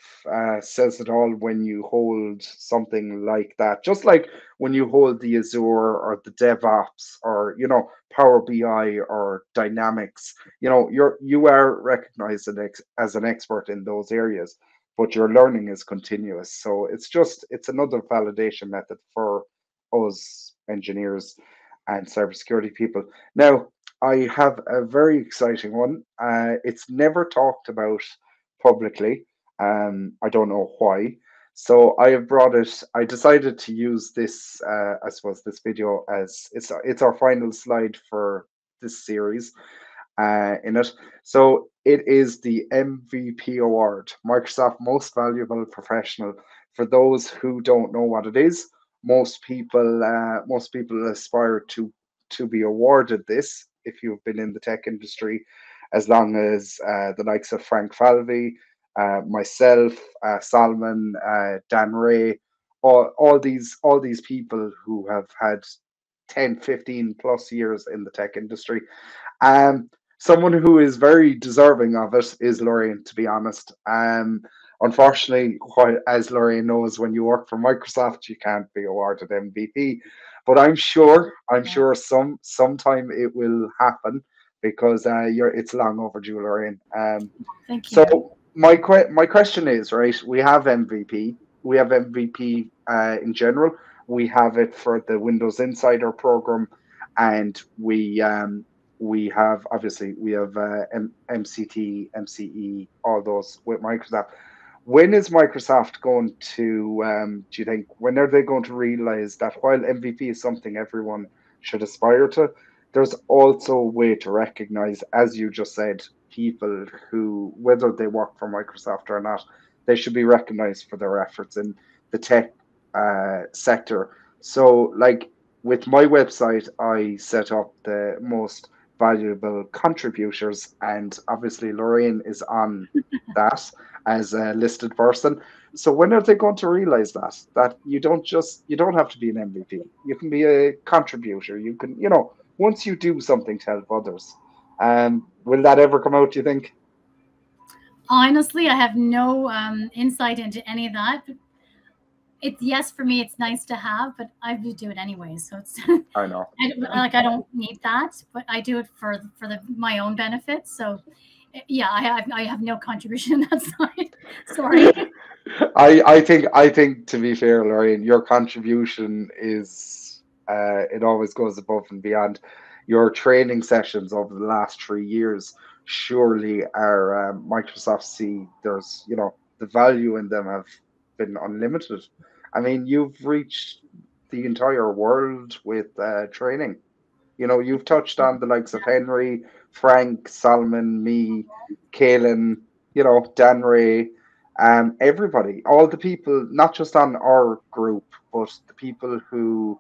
says it all when you hold something like that. Just like when you hold the Azure or the DevOps or Power BI or Dynamics, you are recognized as an expert in those areas, but your learning is continuous. So it's another validation method for us engineers and cybersecurity people. Now, I have a very exciting one. It's never talked about publicly. I don't know why. So I have brought it. I decided to use this. I suppose this video as it's our final slide for this series. In it, so it is the MVP award, Microsoft Most Valuable Professional. For those who don't know what it is, most people aspire to be awarded this if you've been in the tech industry as long as the likes of Frank Falvey, myself, Salman, Dan Ray, all these people who have had 10, 15 plus years in the tech industry. Someone who is very deserving of it is Lorraine, to be honest. Unfortunately, as Lorraine knows, when you work for Microsoft, you can't be awarded MVP. But I'm sure sometime it will happen because it's long overdue, Lorraine. Thank you. So my question is, right? We have MVP. We have MVP in general. We have it for the Windows Insider program, and we have MCT, MCE, all those with Microsoft. When is Microsoft going to? Do you think when are they going to realize that while MVP is something everyone should aspire to, there's also a way to recognize, as you just said, people who, whether they work for Microsoft or not, they should be recognized for their efforts in the tech sector. So, like with my website, I set up the most valuable contributors, and obviously Lorraine is on that as a listed person. So when are they going to realize that you don't have to be an MVP, you can be a contributor, you can, once you do something to help others. Will that ever come out, do you think? Honestly, I have no insight into any of that. Yes, for me, it's nice to have, but I would do it anyway. So it's I know. I don't need that, but I do it for my own benefit. So yeah, I have no contribution on that side. Sorry. I think to be fair, Lorraine, your contribution is it always goes above and beyond. Your training sessions over the last 3 years surely are Microsoft see there's the value in them have been unlimited. I mean, you've reached the entire world with training. You've touched on the likes of Henry, Frank, Salman, me, Kaylin, Dan Ray, everybody, all the people, not just on our group, but the people who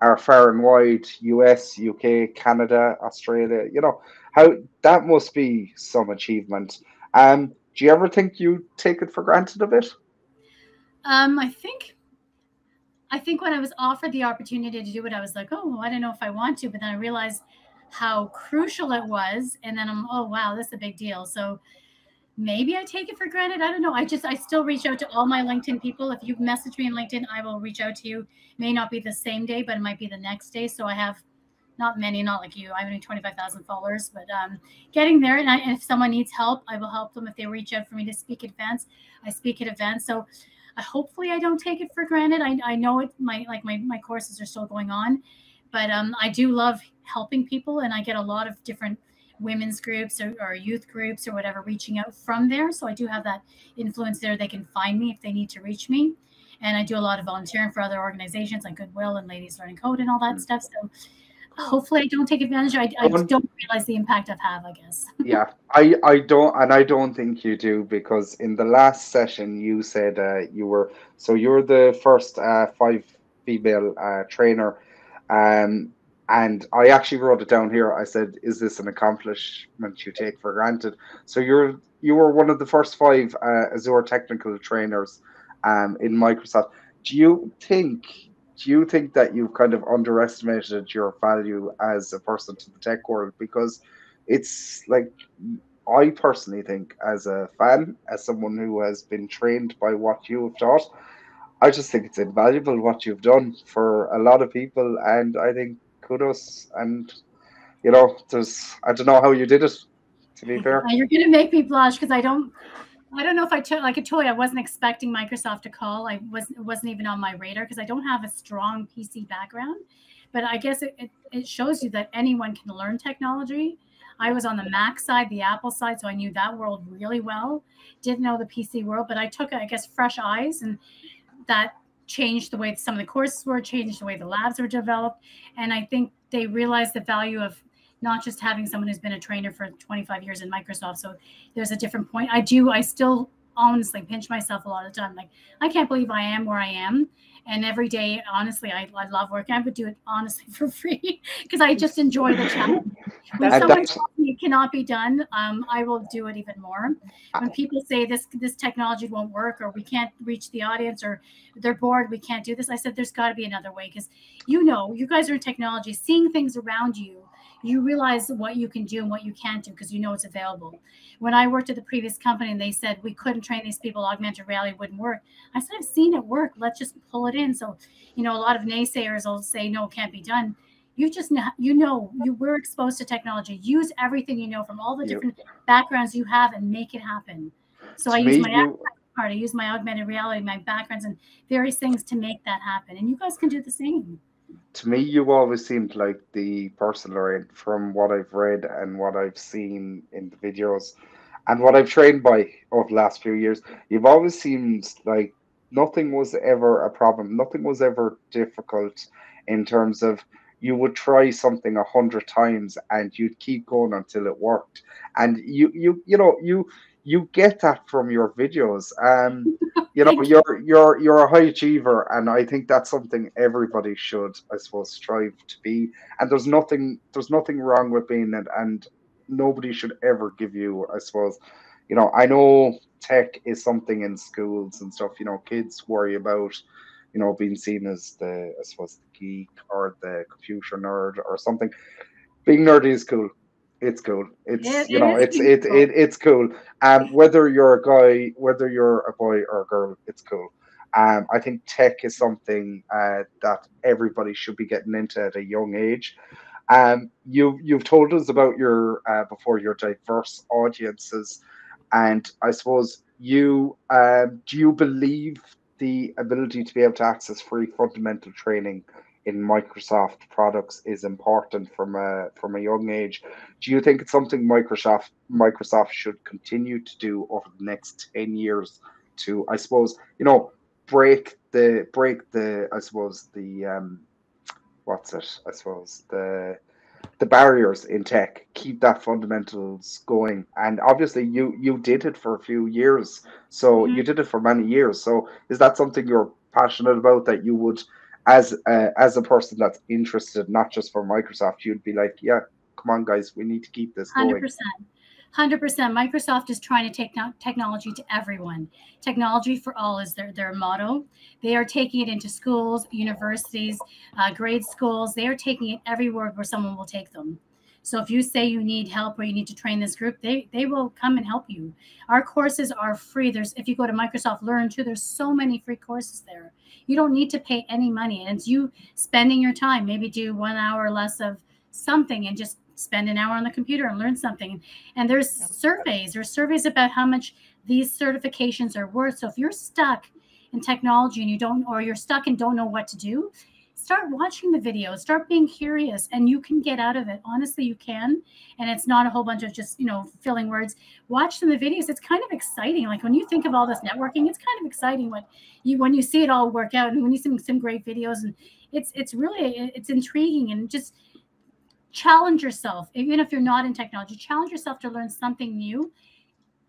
are far and wide, US, UK, Canada, Australia, how that must be some achievement. Do you ever think you take it for granted a bit? I think when I was offered the opportunity to do it, I was like, oh, I don't know if I want to, but then I realized how crucial it was. And then oh, wow, this is a big deal. So maybe I take it for granted. I don't know. I still reach out to all my LinkedIn people. If you message me on LinkedIn, I will reach out to you. It may not be the same day, but it might be the next day. So I have not many, not like you. I have only 25,000 followers, but getting there. And if someone needs help, I will help them. If they reach out for me to speak at events, I speak at events. So hopefully I don't take it for granted. I know it. My courses are still going on, but I do love helping people, and I get a lot of different women's groups or youth groups or whatever reaching out from there. So I do have that influence there. They can find me if they need to reach me, and I do a lot of volunteering for other organizations like Goodwill and Ladies Learning Code and all that stuff. So hopefully I don't take advantage. I don't realize the impact I've had, I guess. Yeah, I don't think you do, because in the last session you said you're the first 5 female trainer, and I actually wrote it down here. I said, is this an accomplishment you take for granted? So you were one of the first 5 Azure technical trainers in Microsoft. Do you think that you've kind of underestimated your value as a person to the tech world? Because it's like, I personally think, as a fan, as someone who has been trained by what you have taught, I just think it's invaluable what you've done for a lot of people, and I think kudos. And I don't know how you did it, to be fair. You're gonna make me blush, because I don't know if I told you, I wasn't expecting Microsoft to call. It wasn't even on my radar, because I don't have a strong PC background. But I guess it shows you that anyone can learn technology. I was on the Mac side, the Apple side, so I knew that world really well. Didn't know the PC world, but I took, I guess, fresh eyes, and that changed the way some of the courses were, changed the way the labs were developed. And I think they realized the value of not just having someone who's been a trainer for 25 years in Microsoft. So there's a different point. I still honestly pinch myself a lot of the time. Like, I can't believe I am where I am. And every day, honestly, I love working. I would do it honestly for free, because I just enjoy the challenge. When someone tells me it cannot be done, I will do it even more. When people say this technology won't work, or we can't reach the audience, or they're bored, we can't do this, I said there's got to be another way, because you guys are in technology, seeing things around you, you realize what you can do and what you can't do because you know it's available. When I worked at the previous company and they said we couldn't train these people, augmented reality wouldn't work, I said I've seen it work. Let's just pull it in. So, a lot of naysayers will say no, it can't be done. You just know, you were exposed to technology. Use everything you know from all the different backgrounds you have and make it happen. So I use I use my augmented reality, my backgrounds, and various things to make that happen. And you guys can do the same. To me, you always seemed like the person, Lorraine, from what I've read and what I've seen in the videos and what I've trained by over the last few years. You've always seemed like nothing was ever a problem. Nothing was ever difficult in terms of you would try something 100 times and you'd keep going until it worked. And you get that from your videos. You're a high achiever, and I think that's something everybody should, I suppose, strive to be. And there's nothing wrong with being it, and nobody should ever give you, I suppose, I know tech is something in schools and stuff, kids worry about, being seen as the, I suppose, the geek or the computer nerd or something. Being nerdy is cool. It's cool. It's cool. Whether you're a guy, whether you're a boy or a girl, it's cool. I think tech is something that everybody should be getting into at a young age. You've told us about your before your diverse audiences, and I suppose do you believe the ability to be able to access free fundamental training in Microsoft products is important from a young age? Do you think it's something Microsoft should continue to do over the next 10 years to, I suppose, break the I suppose the what's it? I suppose the barriers in tech, keep that fundamentals going. And obviously you did it for a few years, so you did it for many years. So is that something you're passionate about, that you would, as a person that's interested, not just for Microsoft, you'd be like, yeah, come on guys, we need to keep this going? 100%. 100%. Microsoft is trying to take technology to everyone. Technology for all is their motto. They are taking it into schools, universities, grade schools. They are taking it everywhere where someone will take them. So if you say you need help or you need to train this group, they will come and help you. Our courses are free. If you go to Microsoft Learn too, there's so many free courses there. You don't need to pay any money. And it's you spending your time. Maybe do 1 hour less of something and just spend an hour on the computer and learn something. And there's surveys about how much these certifications are worth. So if you're stuck in technology and you're stuck and don't know what to do, start watching the videos, start being curious, and you can get out of it. Honestly, you can. And it's not a whole bunch of just, filling words. Watch some of the videos. It's kind of exciting. Like when you think of all this networking, it's kind of exciting when you see it all work out, and when you see some great videos, and it's really intriguing. And just challenge yourself. Even if you're not in technology, challenge yourself to learn something new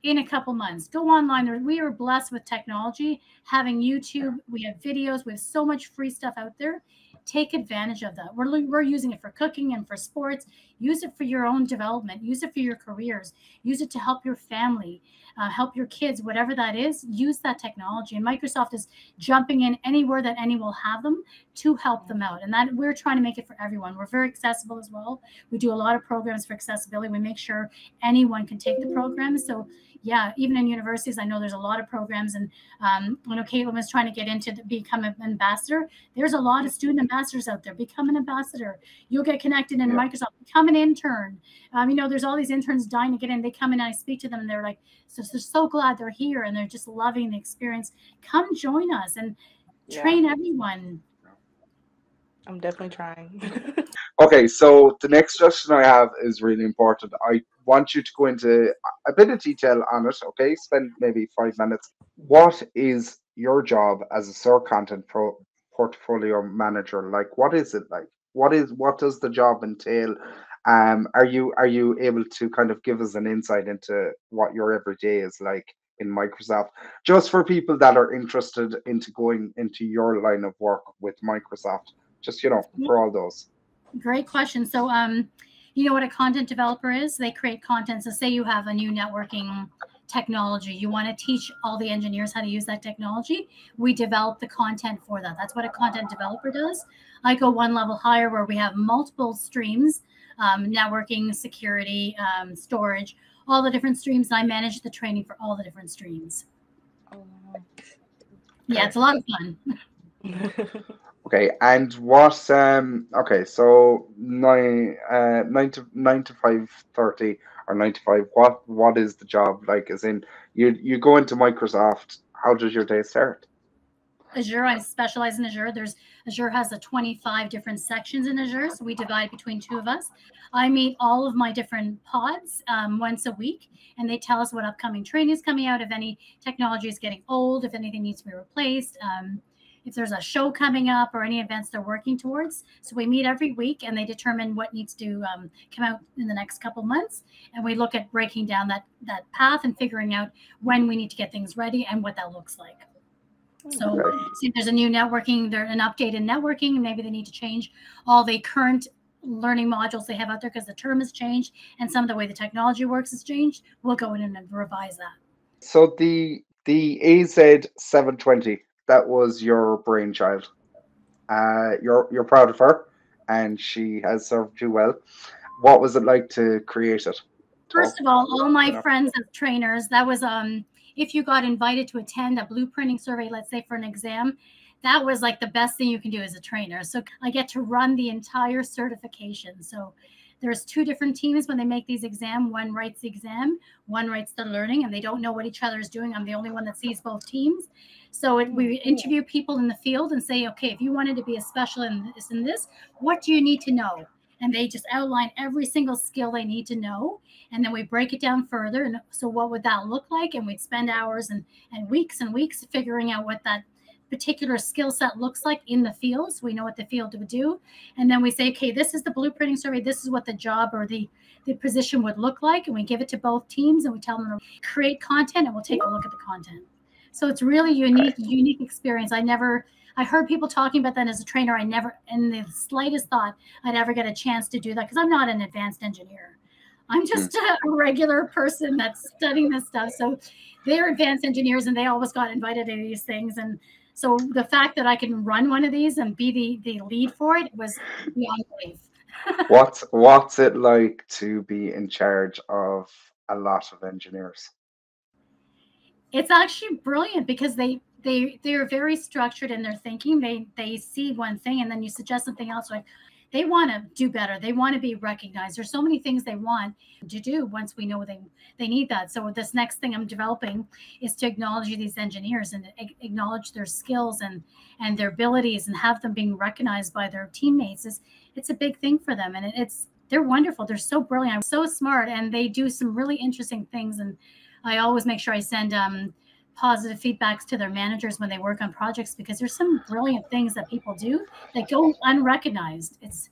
in a couple months. Go online. We are blessed with technology, having YouTube. We have videos. We have so much free stuff out there. Take advantage of that. We're using it for cooking and for sports. Use it for your own development. Use it for your careers. Use it to help your family, help your kids, whatever that is. Use that technology. And Microsoft is jumping in anywhere that any will have them to help them out. And that we're trying to make it for everyone. We're very accessible as well. We do a lot of programs for accessibility. We make sure anyone can take the program. So yeah, even in universities, I know there's a lot of programs, and I know Caitlin was trying to get into become an ambassador. There's a lot of student ambassadors out there. Become an ambassador. You'll get connected in Microsoft. Become an intern. There's all these interns dying to get in. They come in and I speak to them, and they're like, they're so glad they're here, and they're just loving the experience. Come join us and train everyone. I'm definitely trying. Okay, so the next question I have is really important. I want you to go into a bit of detail on it, okay? Spend maybe 5 minutes. What is your job as a SERC Content portfolio manager like? What is it like? What does the job entail? Are you able to kind of give us an insight into what your everyday is like in Microsoft, just for people that are interested into going into your line of work with Microsoft? Just for all those. Great question. So You know what a content developer is? They create content. So say you have a new networking technology. You want to teach all the engineers how to use that technology. We develop the content for that. That's what a content developer does. I go one level higher where we have multiple streams, networking, security, storage, all the different streams. And I manage the training for all the different streams. Oh, wow. Yeah, it's a lot of fun. Okay, and what? Okay, so nine to 5:30 or 9 to 5. What is the job like? As in, you go into Microsoft. How does your day start? Azure, I specialize in Azure. Azure has 25 different sections in Azure, so we divide between two of us. I meet all of my different pods once a week, and they tell us what upcoming training is coming out, if any technology is getting old, if anything needs to be replaced, if there's a show coming up or any events they're working towards. So we meet every week, and they determine what needs to come out in the next couple months, and we look at breaking down that path and figuring out when we need to get things ready and what that looks like. So see if there's a new networking, an update in networking, and maybe they need to change all the current learning modules they have out there because the term has changed and some of the way the technology works has changed. We'll go in and revise that. So the AZ720, that was your brainchild. You're proud of her, and she has served you well. What was it like to create it? First of all my friends as trainers, that was if you got invited to attend a blueprinting survey, let's say for an exam, that was like the best thing you can do as a trainer. So I get to run the entire certification. So there's two different teams when they make these exams. One writes the exam, one writes the learning, and they don't know what each other is doing. I'm the only one that sees both teams. So we interview people in the field and say, okay, if you wanted to be a specialist in this, what do you need to know? And they just outline every single skill they need to know. And then we break it down further. And so what would that look like? And we'd spend hours and weeks figuring out what that particular skill set looks like in the field. So we know what the field would do. And then we say, okay, this is the blueprinting survey. This is what the job or the position would look like. And we give it to both teams and we tell them to create content and we'll take a look at the content. So it's really unique experience. I heard people talking about that as a trainer. I never in the slightest thought I'd ever get a chance to do that because I'm not an advanced engineer. I'm just a regular person that's studying this stuff. So they're advanced engineers and they always got invited to these things. And so the fact that I can run one of these and be the lead for it was beyond belief. What's it like to be in charge of a lot of engineers? It's actually brilliant because they're very structured in their thinking. They see one thing and then you suggest something else. Like they want to do better. They want to be recognized. There's so many things they want to do once we know they need that. So this next thing I'm developing is to acknowledge these engineers and acknowledge their skills and their abilities and have them being recognized by their teammates. It's a big thing for them. And they're wonderful. They're so brilliant, so smart, and they do some really interesting things. And I always make sure I send positive feedbacks to their managers when they work on projects because there's some brilliant things that people do that go unrecognized. It's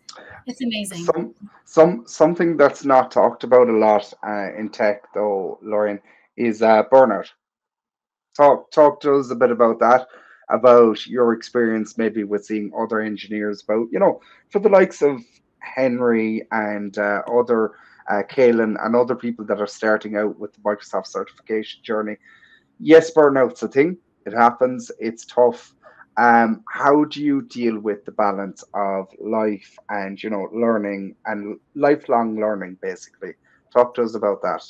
amazing. Something that's not talked about a lot in tech, though, Lauren, is burnout. Talk to us a bit about that, about your experience maybe with seeing other engineers, about for the likes of Henry and other Kaylin and other people that are starting out with the Microsoft certification journey. Yes, burnout's a thing. It happens. It's tough. How do you deal with the balance of life and learning and lifelong learning, basically? Talk to us about that.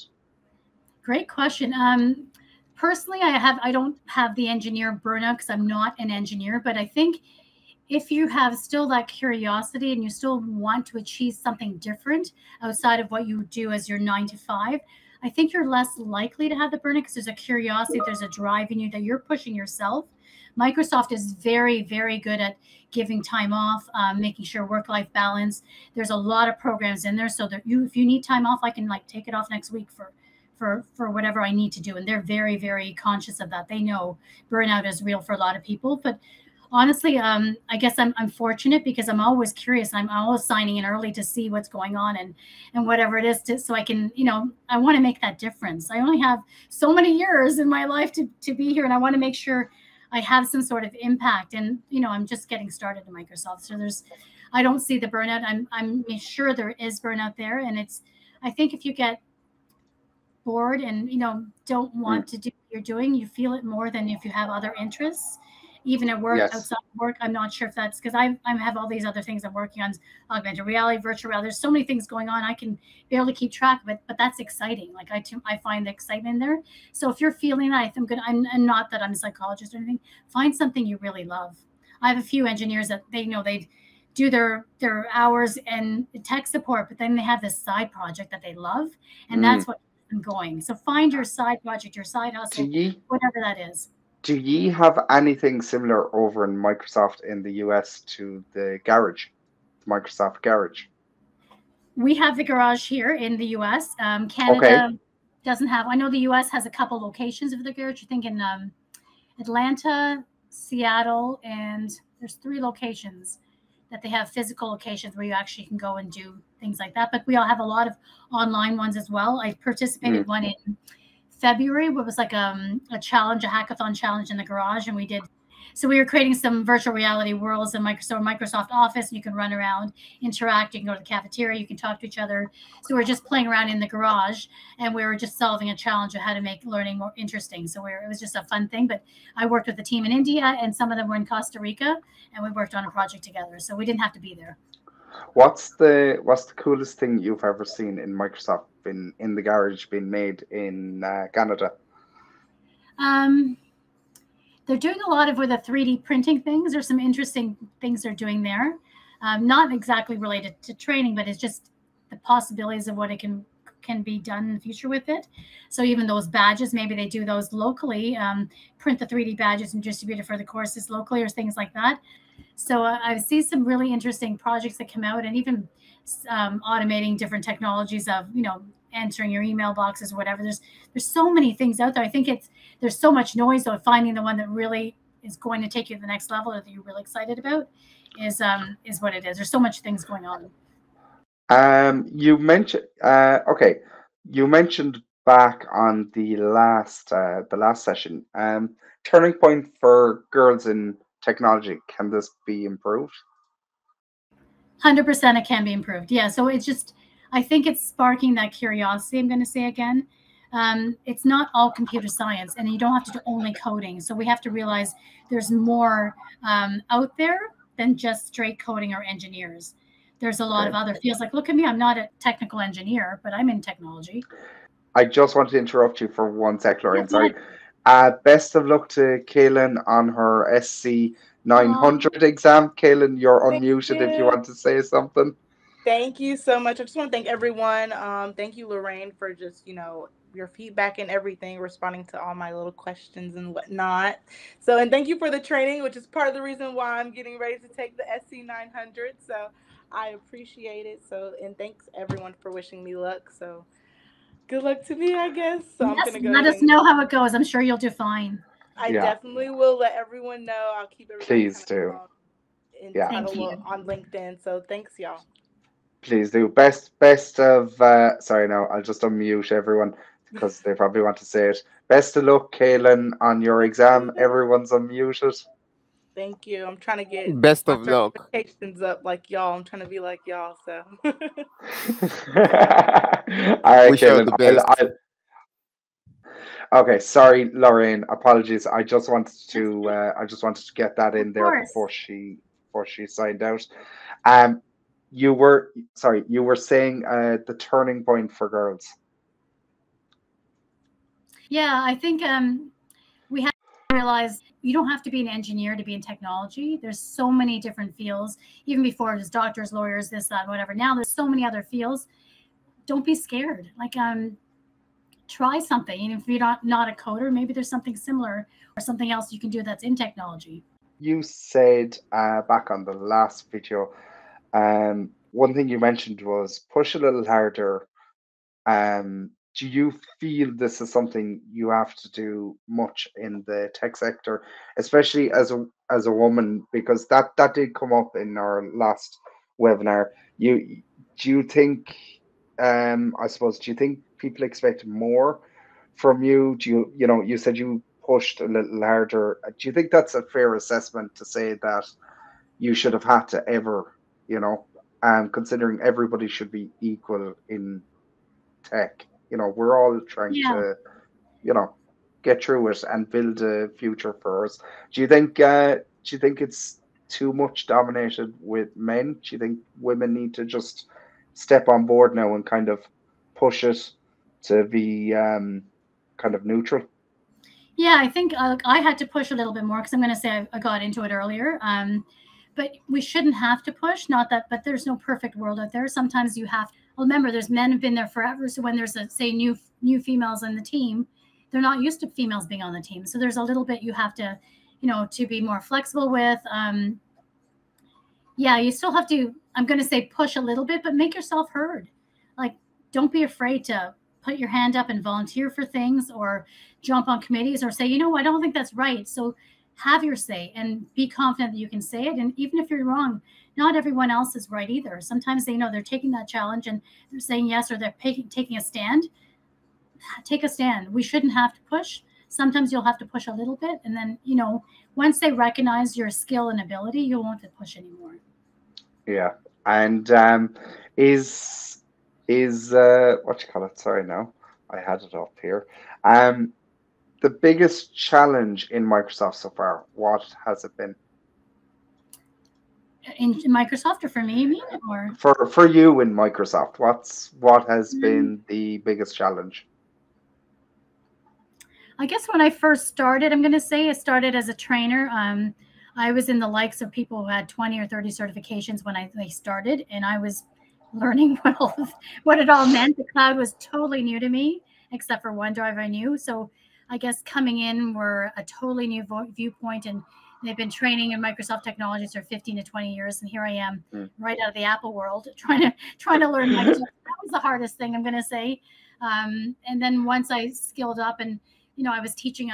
Great question. Personally, I don't have the engineer burnout because I'm not an engineer, but I think if you have still that curiosity and you still want to achieve something different outside of what you do as your 9 to 5, I think you're less likely to have the burnout because there's a curiosity, there's a drive in you that you're pushing yourself. Microsoft is very, very good at giving time off, making sure work-life balance. There's a lot of programs in there so that if you need time off, I can take it off next week for whatever I need to do. And they're very, very conscious of that. They know burnout is real for a lot of people, but honestly, I guess I'm fortunate because I'm always curious. I'm always signing in early to see what's going on and whatever it is so I can, I want to make that difference. I only have so many years in my life to be here and I want to make sure I have some sort of impact. And I'm just getting started in Microsoft, so I don't see the burnout. I'm sure there is burnout there, and I think if you get bored and don't want to do what you're doing, you feel it more than if you have other interests, even at work, Yes. outside work. I'm not sure if that's because I have all these other things I'm working on, augmented reality, virtual reality. There's so many things going on. I can barely keep track of it, but that's exciting. Like I find the excitement there. So if you're feeling that, I'm good. I'm not that I'm a psychologist or anything. Find something you really love. I have a few engineers that they do their hours in tech support, but then they have this side project that they love, and that's what keeps them going. So find your side project, your side hustle, whatever that is. Do ye have anything similar over in Microsoft in the US to the garage, Microsoft Garage? We have the garage here in the US. Canada doesn't have. I know the US has a couple locations of the garage. I think in Atlanta, Seattle, and there's 3 locations that they have physical locations where you actually can go and do things like that. But we all have a lot of online ones as well. I participated one in February, where it was like a challenge, a hackathon challenge in the garage, and we were creating some virtual reality worlds in Microsoft Office, and you can run around, interact, you can go to the cafeteria, you can talk to each other. So we're just playing around in the garage, and we were just solving a challenge of how to make learning more interesting. So it was just a fun thing. But I worked with a team in India, and some of them were in Costa Rica, and we worked on a project together. So we didn't have to be there. What's the coolest thing you've ever seen in Microsoft in the garage being made in Canada? They're doing a lot of with the 3D printing things. There's some interesting things they're doing there. Not exactly related to training, but it's just the possibilities of what it can be done in the future with it. So even those badges, maybe they do those locally, print the 3D badges and distribute it for the courses locally or things like that. So I see some really interesting projects that come out, and even automating different technologies of, entering your email boxes, whatever. There's so many things out there. I think there's so much noise, though. Finding the one that really is going to take you to the next level, or that you're really excited about, is what it is. There's so much things going on. You mentioned you mentioned back on the last session, turning point for girls in technology. Can this be improved? 100% it can be improved. Yeah. So it's just, I think it's sparking that curiosity. I'm going to say again, it's not all computer science, and you don't have to do only coding. So we have to realize there's more out there than just straight coding or engineers. There's a lot of other fields. Like, look at me, I'm not a technical engineer, but I'm in technology. I just want to interrupt you for 1 sec, Lorraine. Sorry. Best of luck to Kaylin on her SC 900 exam. Kaylin, you're unmuted if you want to say something. Thank you so much. I just want to thank everyone. Thank you, Lorraine, for just, your feedback and everything, responding to all my little questions and whatnot. So, and thank you for the training, which is part of the reason why I'm getting ready to take the SC 900. So I appreciate it. So, and thanks everyone for wishing me luck. So good luck to me, I guess. So Yes, I'm going to go let us know how it goes. I'm sure you'll do fine. I definitely will let everyone know. I'll keep everybody Please do. Thank you. on LinkedIn. So thanks, y'all. Please do. Best of sorry, no, I'll just unmute everyone because they probably want to say it. Best of luck, Kaylin, on your exam. Everyone's unmuted. Thank you. I'm trying to get best of luck. Certifications up like y'all. I'm trying to be like y'all. So. All right, Kaylin. Okay, sorry, Lorraine. Apologies. I just wanted to get that in there before she signed out. You were saying the turning point for girls. Yeah, I think we have to realize you don't have to be an engineer to be in technology. There's so many different fields. Even before, there's doctors, lawyers, this, that, whatever. Now there's so many other fields. Don't be scared. Like, try something. And if you're not a coder, maybe there's something similar or something else you can do that's in technology. You said back on the last video, one thing you mentioned was push a little harder. Do you feel this is something you have to do much in the tech sector, especially as a woman? Because that did come up in our last webinar. Do you think? I suppose. Do you think people expect more from you? You said you pushed a little harder. Do you think that's a fair assessment to say that you should have had to ever, considering everybody should be equal in tech? We're all trying Yeah. to, get through it and build a future for us. Do you think it's too much dominated with men? Do you think women need to just step on board now and kind of push it to be kind of neutral? Yeah, I think I had to push a little bit more because I'm going to say I got into it earlier. But we shouldn't have to push. Not that, but there's no perfect world out there. Sometimes you have. Well, remember, there's men who've been there forever. So when there's say new females on the team, they're not used to females being on the team. So there's a little bit you have to, to be more flexible with. Yeah, you still have to. I'm going to say push a little bit, but make yourself heard. Like, don't be afraid to put your hand up and volunteer for things or jump on committees or say, I don't think that's right. So have your say and be confident that you can say it. And even if you're wrong, not everyone else is right either. Sometimes they know they're taking that challenge and they're saying yes, or they're taking a stand. Take a stand. We shouldn't have to push. Sometimes you'll have to push a little bit. And then, once they recognize your skill and ability, you won't have to push anymore. Yeah. And is what you call it? Sorry, no, I had it up here. The biggest challenge in Microsoft so far, what has it been? In Microsoft, or for me, you mean? Or For you in Microsoft, what has been the biggest challenge? I guess when I first started, I'm going to say I started as a trainer. I was in the likes of people who had 20 or 30 certifications when they started, and I was learning what it all meant. The cloud was totally new to me, except for OneDrive I knew. So I guess coming in were a totally new viewpoint, and they've been training in Microsoft technologies for 15 to 20 years, and here I am right out of the Apple world trying to learn Microsoft. That was the hardest thing, I'm going to say. And then once I skilled up and I was speaking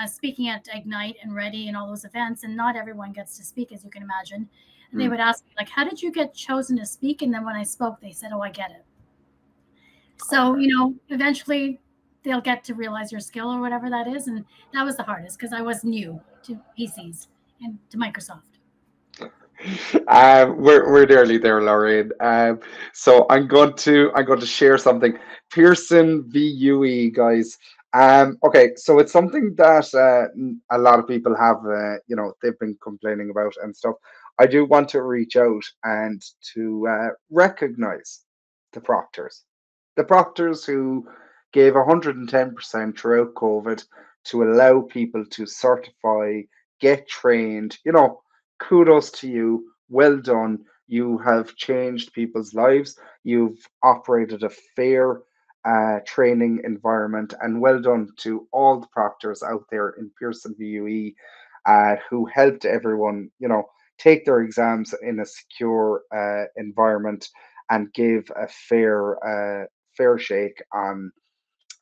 at Ignite and Ready and all those events, and not everyone gets to speak, as you can imagine. And they would ask me, like, how did you get chosen to speak? And then when I spoke, they said, oh, I get it. So, eventually they'll get to realize your skill or whatever that is. And that was the hardest because I was new to PCs and to Microsoft. We're nearly there, Lorraine. So I'm going to share something. Pearson VUE, guys. Okay, so it's something that a lot of people have, they've been complaining about and stuff. I do want to reach out and to recognize the proctors who gave 110% throughout COVID to allow people to certify, get trained. Kudos to you. Well done. You have changed people's lives. You've operated a fair training environment, and well done to all the proctors out there in Pearson VUE who helped everyone, take their exams in a secure environment and give a fair shake on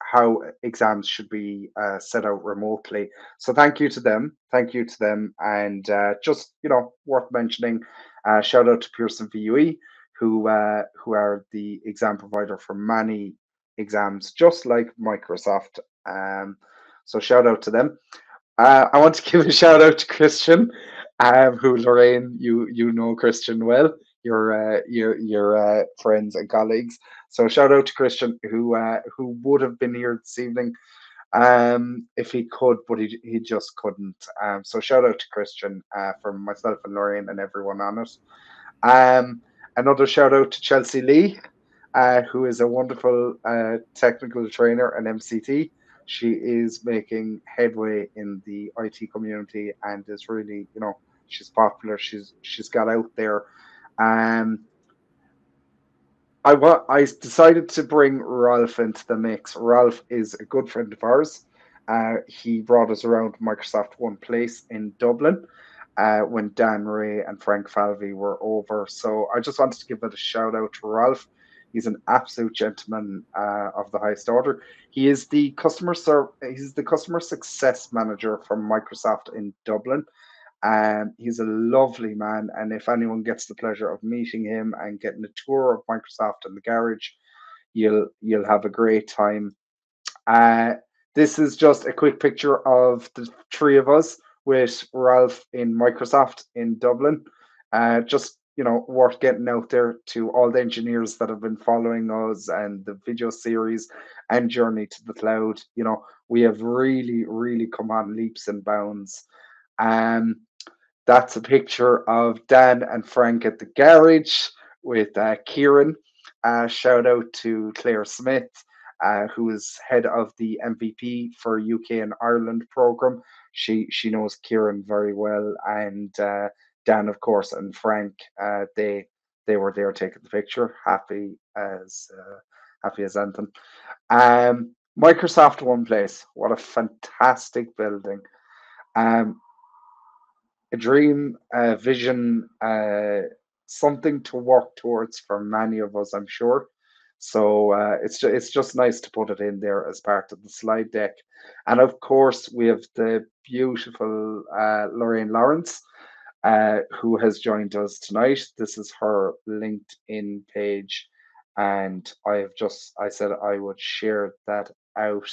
how exams should be set out remotely. So thank you to them. Thank you to them. And just, worth mentioning, shout out to Pearson VUE, who are the exam provider for many exams, just like Microsoft. So shout out to them. I want to give a shout out to Christian, who, Lorraine, you know Christian well, your friends and colleagues. So shout out to Christian, who would have been here this evening if he could, but he just couldn't. So shout out to Christian from myself and Lorraine and everyone on it. Another shout out to Chelsea Lee, who is a wonderful technical trainer and MCT. She is making headway in the IT community and is really, she's popular. She's got out there. I decided to bring Ralph into the mix. Ralph is a good friend of ours. He brought us around Microsoft One Place in Dublin when Dan Ray and Frank Falvey were over. So I just wanted to give a shout out to Ralph. He's an absolute gentleman of the highest order. He is the customer success manager from Microsoft in Dublin. He's a lovely man, and if anyone gets the pleasure of meeting him and getting a tour of Microsoft and the garage, you'll have a great time. This is just a quick picture of the three of us with Ralph in Microsoft in Dublin. Just, worth getting out there to all the engineers that have been following us and the video series and Journey to the Cloud. We have really, really come on leaps and bounds. Um, that's a picture of Dan and Frank at the garage with Kieran. Shout out to Claire Smith, who is head of the MVP for UK and Ireland program. She knows Kieran very well, and Dan, of course, and Frank. They were there taking the picture, happy as anything. Microsoft One Place, what a fantastic building. A dream, a vision, something to work towards for many of us, I'm sure. So it's just nice to put it in there as part of the slide deck. And of course, we have the beautiful Lorraine Lawrence, who has joined us tonight. This is her LinkedIn page, and I said I would share that out.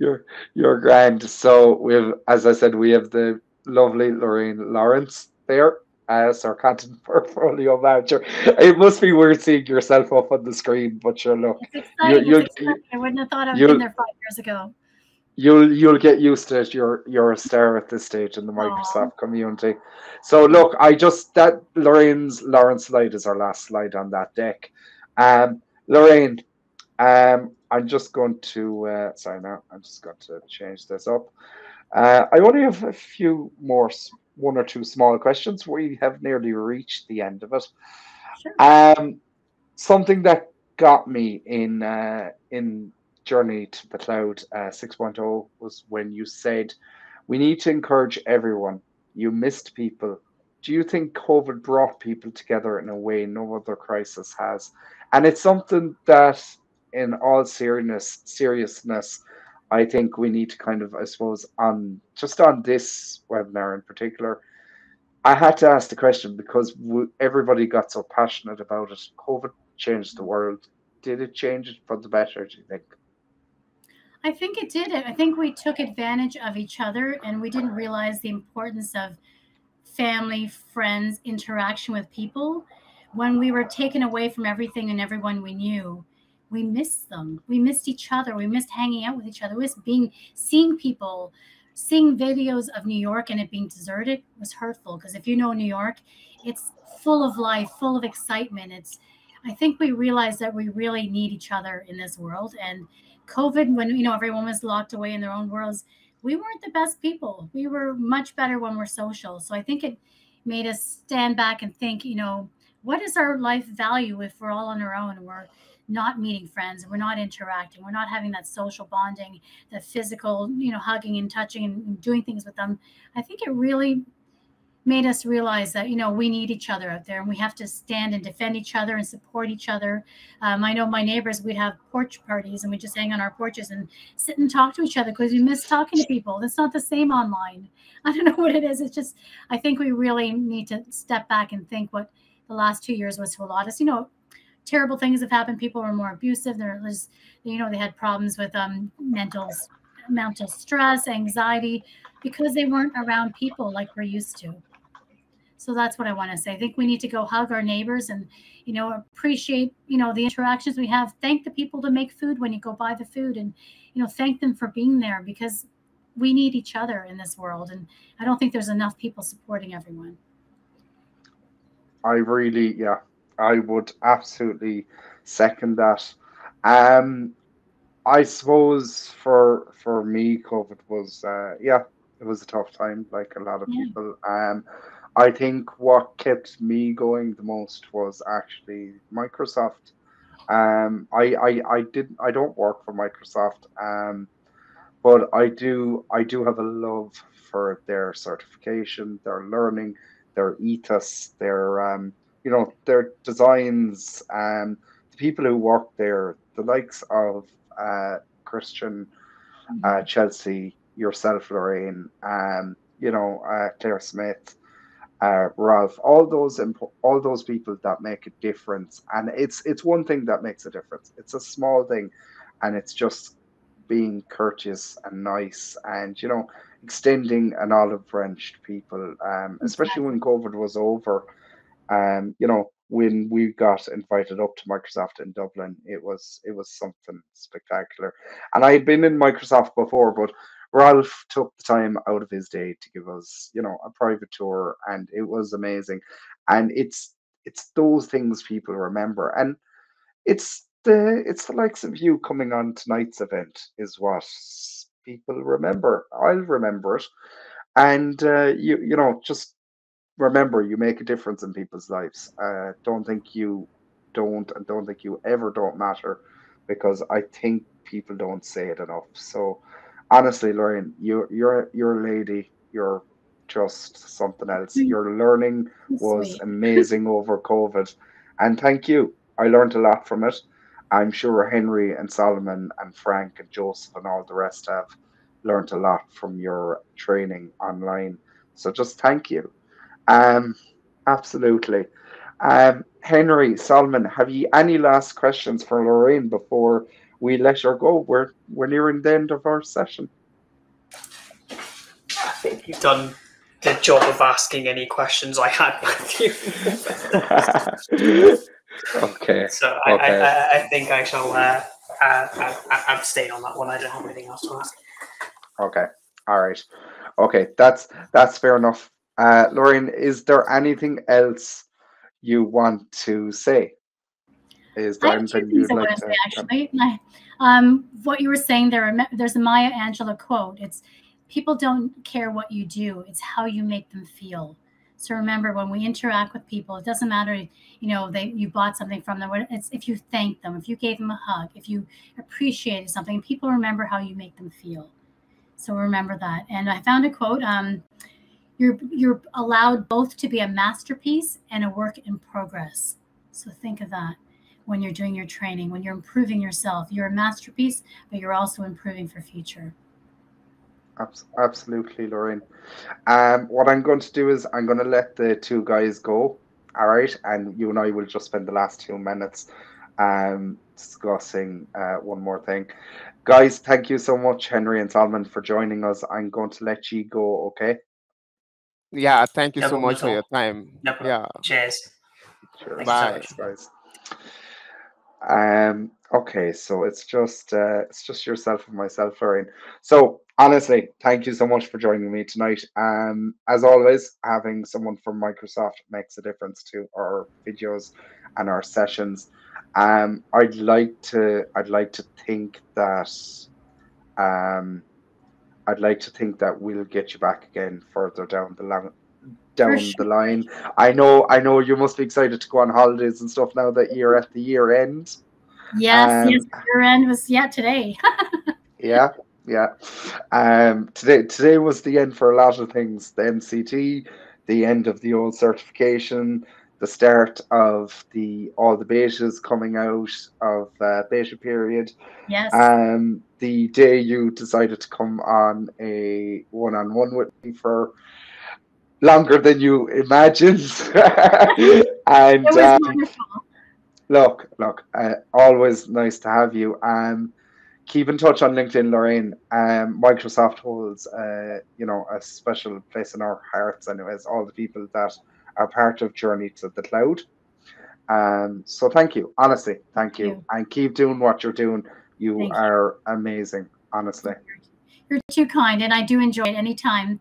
You're grand. So as I said, we have the lovely Lorraine Lawrence there as our content portfolio manager. It must be weird seeing yourself up on the screen, but sure, look, It's exciting. you, It's exciting. I wouldn't have thought I'd you, been there 5 years ago. you'll get used to it. You're a star at this stage in the Aw. Microsoft community. So look, that Lawrence slide is our last slide on that deck. Lorraine, I'm just going to sorry now. I'm just going to change this up. I only have a few more, one or two small questions. We have nearly reached the end of it. Sure. Something that got me in Journey to the Cloud 6.0 was when you said we need to encourage everyone. You missed people. Do you think COVID brought people together in a way no other crisis has? And it's something that, in all seriousness, I think we need to kind of, I suppose, on this webinar in particular, I had to ask the question because everybody got so passionate about it. COVID changed the world. Did it change it for the better, do you think? I think it did. I think we took advantage of each other and we didn't realize the importance of family, friends, interaction with people. When we were taken away from everything and everyone we knew, we missed them. We missed each other. We missed hanging out with each other. We missed seeing people. Seeing videos of New York and it being deserted was hurtful because if you know New York, it's full of life, full of excitement. I think we realized that we really need each other in this world. And COVID, when everyone was locked away in their own worlds, we weren't the best people. We were much better when we're social. So I think it made us stand back and think, what is our life value if we're all on our own and we're not meeting friends and we're not interacting, we're not having that social bonding, that physical, hugging and touching and doing things with them. I think it really made us realize that, we need each other out there and we have to stand and defend each other and support each other. I know my neighbors, we'd have porch parties and we just hang on our porches and sit and talk to each other because we miss talking to people. That's not the same online. I don't know what it is. It's just, I think we really need to step back and think what the last 2 years was to a lot of us. Terrible things have happened. People were more abusive. There was, they had problems with mental stress, anxiety, because they weren't around people like we're used to. So that's what I want to say. I think we need to go hug our neighbors and, appreciate, the interactions we have. Thank the people that make food when you go buy the food and, thank them for being there because we need each other in this world. And I don't think there's enough people supporting everyone. I would absolutely second that. I suppose for me, COVID was it was a tough time, like a lot of people. I think what kept me going the most was actually Microsoft. I don't work for Microsoft, but I do have a love for their certification, their learning, their ethos, their designs, the people who work there, the likes of Christian, Chelsea, yourself, Lorraine, Claire Smith, Ralph, all those people that make a difference. And it's one thing that makes a difference. It's a small thing, and it's just being courteous and nice, and extending an olive branch to people, especially when COVID was over. When we got invited up to Microsoft in Dublin, it was something spectacular. And I had been in Microsoft before, but Ralph took the time out of his day to give us, a private tour, and it was amazing. And it's those things people remember, and it's the likes of you coming on tonight's event is what people remember. I'll remember it, and just remember, you make a difference in people's lives. Don't think you don't, and don't think you ever don't matter, because I think people don't say it enough. So honestly, Lorraine, you're a lady. You're just something else. Your learning was Sweet. amazing over COVID, and thank you. I learned a lot from it. I'm sure Henry and Solomon and Frank and Joseph and all the rest have learned a lot from your training online. So just thank you. Um, Absolutely. Henry, Solomon, have you any last questions for Lorraine before we let her go? We're nearing the end of our session. I think you've done the job of asking any questions I had with you. Okay. So Okay. I think I shall abstain on that one. I don't have anything else to ask. Okay. All right. Okay. That's fair enough. Lorraine, is there anything else you want to say? Is there I have two anything things you'd I like want to to? say, actually. What you were saying there's a Maya Angelou quote. It's people don't care what you do, it's how you make them feel. So remember, when we interact with people, it doesn't matter, you bought something from them. It's if you thank them, if you gave them a hug, if you appreciated something, people remember how you make them feel. So remember that. And I found a quote. You're allowed both to be a masterpiece and a work in progress. So think of that when you're doing your training, when you're improving yourself. You're a masterpiece, but you're also improving for future. Absolutely, Lorraine. What I'm going to do is I'm going to let the two guys go. All right, and you and I will just spend the last 2 minutes discussing one more thing. Guys, thank you so much, Henry and Solomon, for joining us. I'm going to let you go, okay? Yeah, thank you No so problem much at for your all. time. No problem. Yeah, Cheers. Cheers. Thank you so bye. much. Thanks, guys. Okay, so it's just yourself and myself, Lorraine. So honestly, thank you so much for joining me tonight. As always, having someone from Microsoft makes a difference to our videos and our sessions. I'd like to think that I'd like to think that we'll get you back again further down the line. For Down the sure. line. I know you must be excited to go on holidays and stuff now that you're at the year end. Yes, Um, your end was today. yeah, yeah. Today was the end for a lot of things. The MCT, the end of the old certification, the start of all the betas coming out of beta period. Yes. The day you decided to come on a one-on-one with me for longer than you imagined. And It was wonderful. look, always nice to have you. Keep in touch on LinkedIn, Lorraine. Microsoft holds, a special place in our hearts. Anyways, all the people that are part of Journey to the Cloud. So thank you, honestly, thank you, and keep doing what you're doing. You Thank you. are amazing, honestly. You're too kind, and I do enjoy it anytime.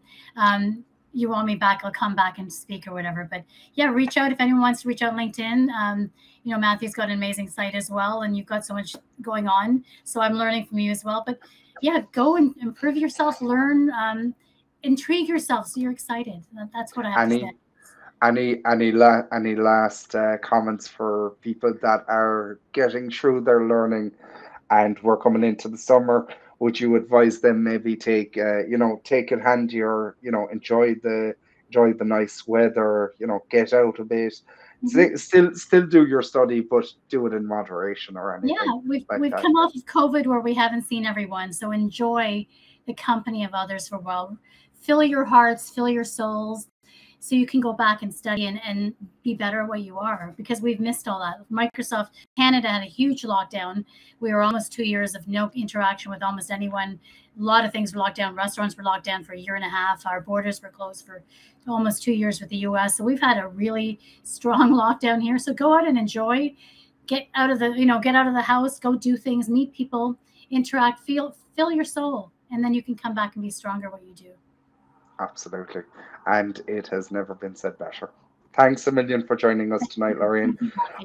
You want me back, I'll come back and speak or whatever. But yeah, reach out if anyone wants to reach out on LinkedIn. Matthew's got an amazing site as well, and you've got so much going on. So I'm learning from you as well. But yeah, go and improve yourself, learn, intrigue yourself so you're excited. That's what I have to say. Any last comments for people that are getting through their learning and we're coming into the summer? Would you advise them maybe take it handier, enjoy the nice weather, get out a bit, still do your study, but do it in moderation or anything. Yeah, we've come off of COVID where we haven't seen everyone, so enjoy the company of others for a while. Fill your hearts, fill your souls. so you can go back and study and be better at what you are, because we've missed all that. Microsoft Canada had a huge lockdown. We were almost 2 years of no interaction with almost anyone. A lot of things were locked down. Restaurants were locked down for 1.5 years. Our borders were closed for almost 2 years with the US. So we've had a really strong lockdown here. So go out and enjoy, get out of the house, go do things, meet people, interact, fill your soul, and then you can come back and be stronger at what you do. Absolutely. And it has never been said better. Thanks a million for joining us tonight, Lorraine.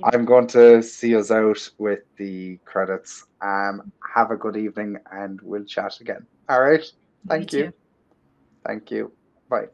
I'm going to see us out with the credits. Have a good evening and we'll chat again. All right. Thank you. Too. Thank you. Bye.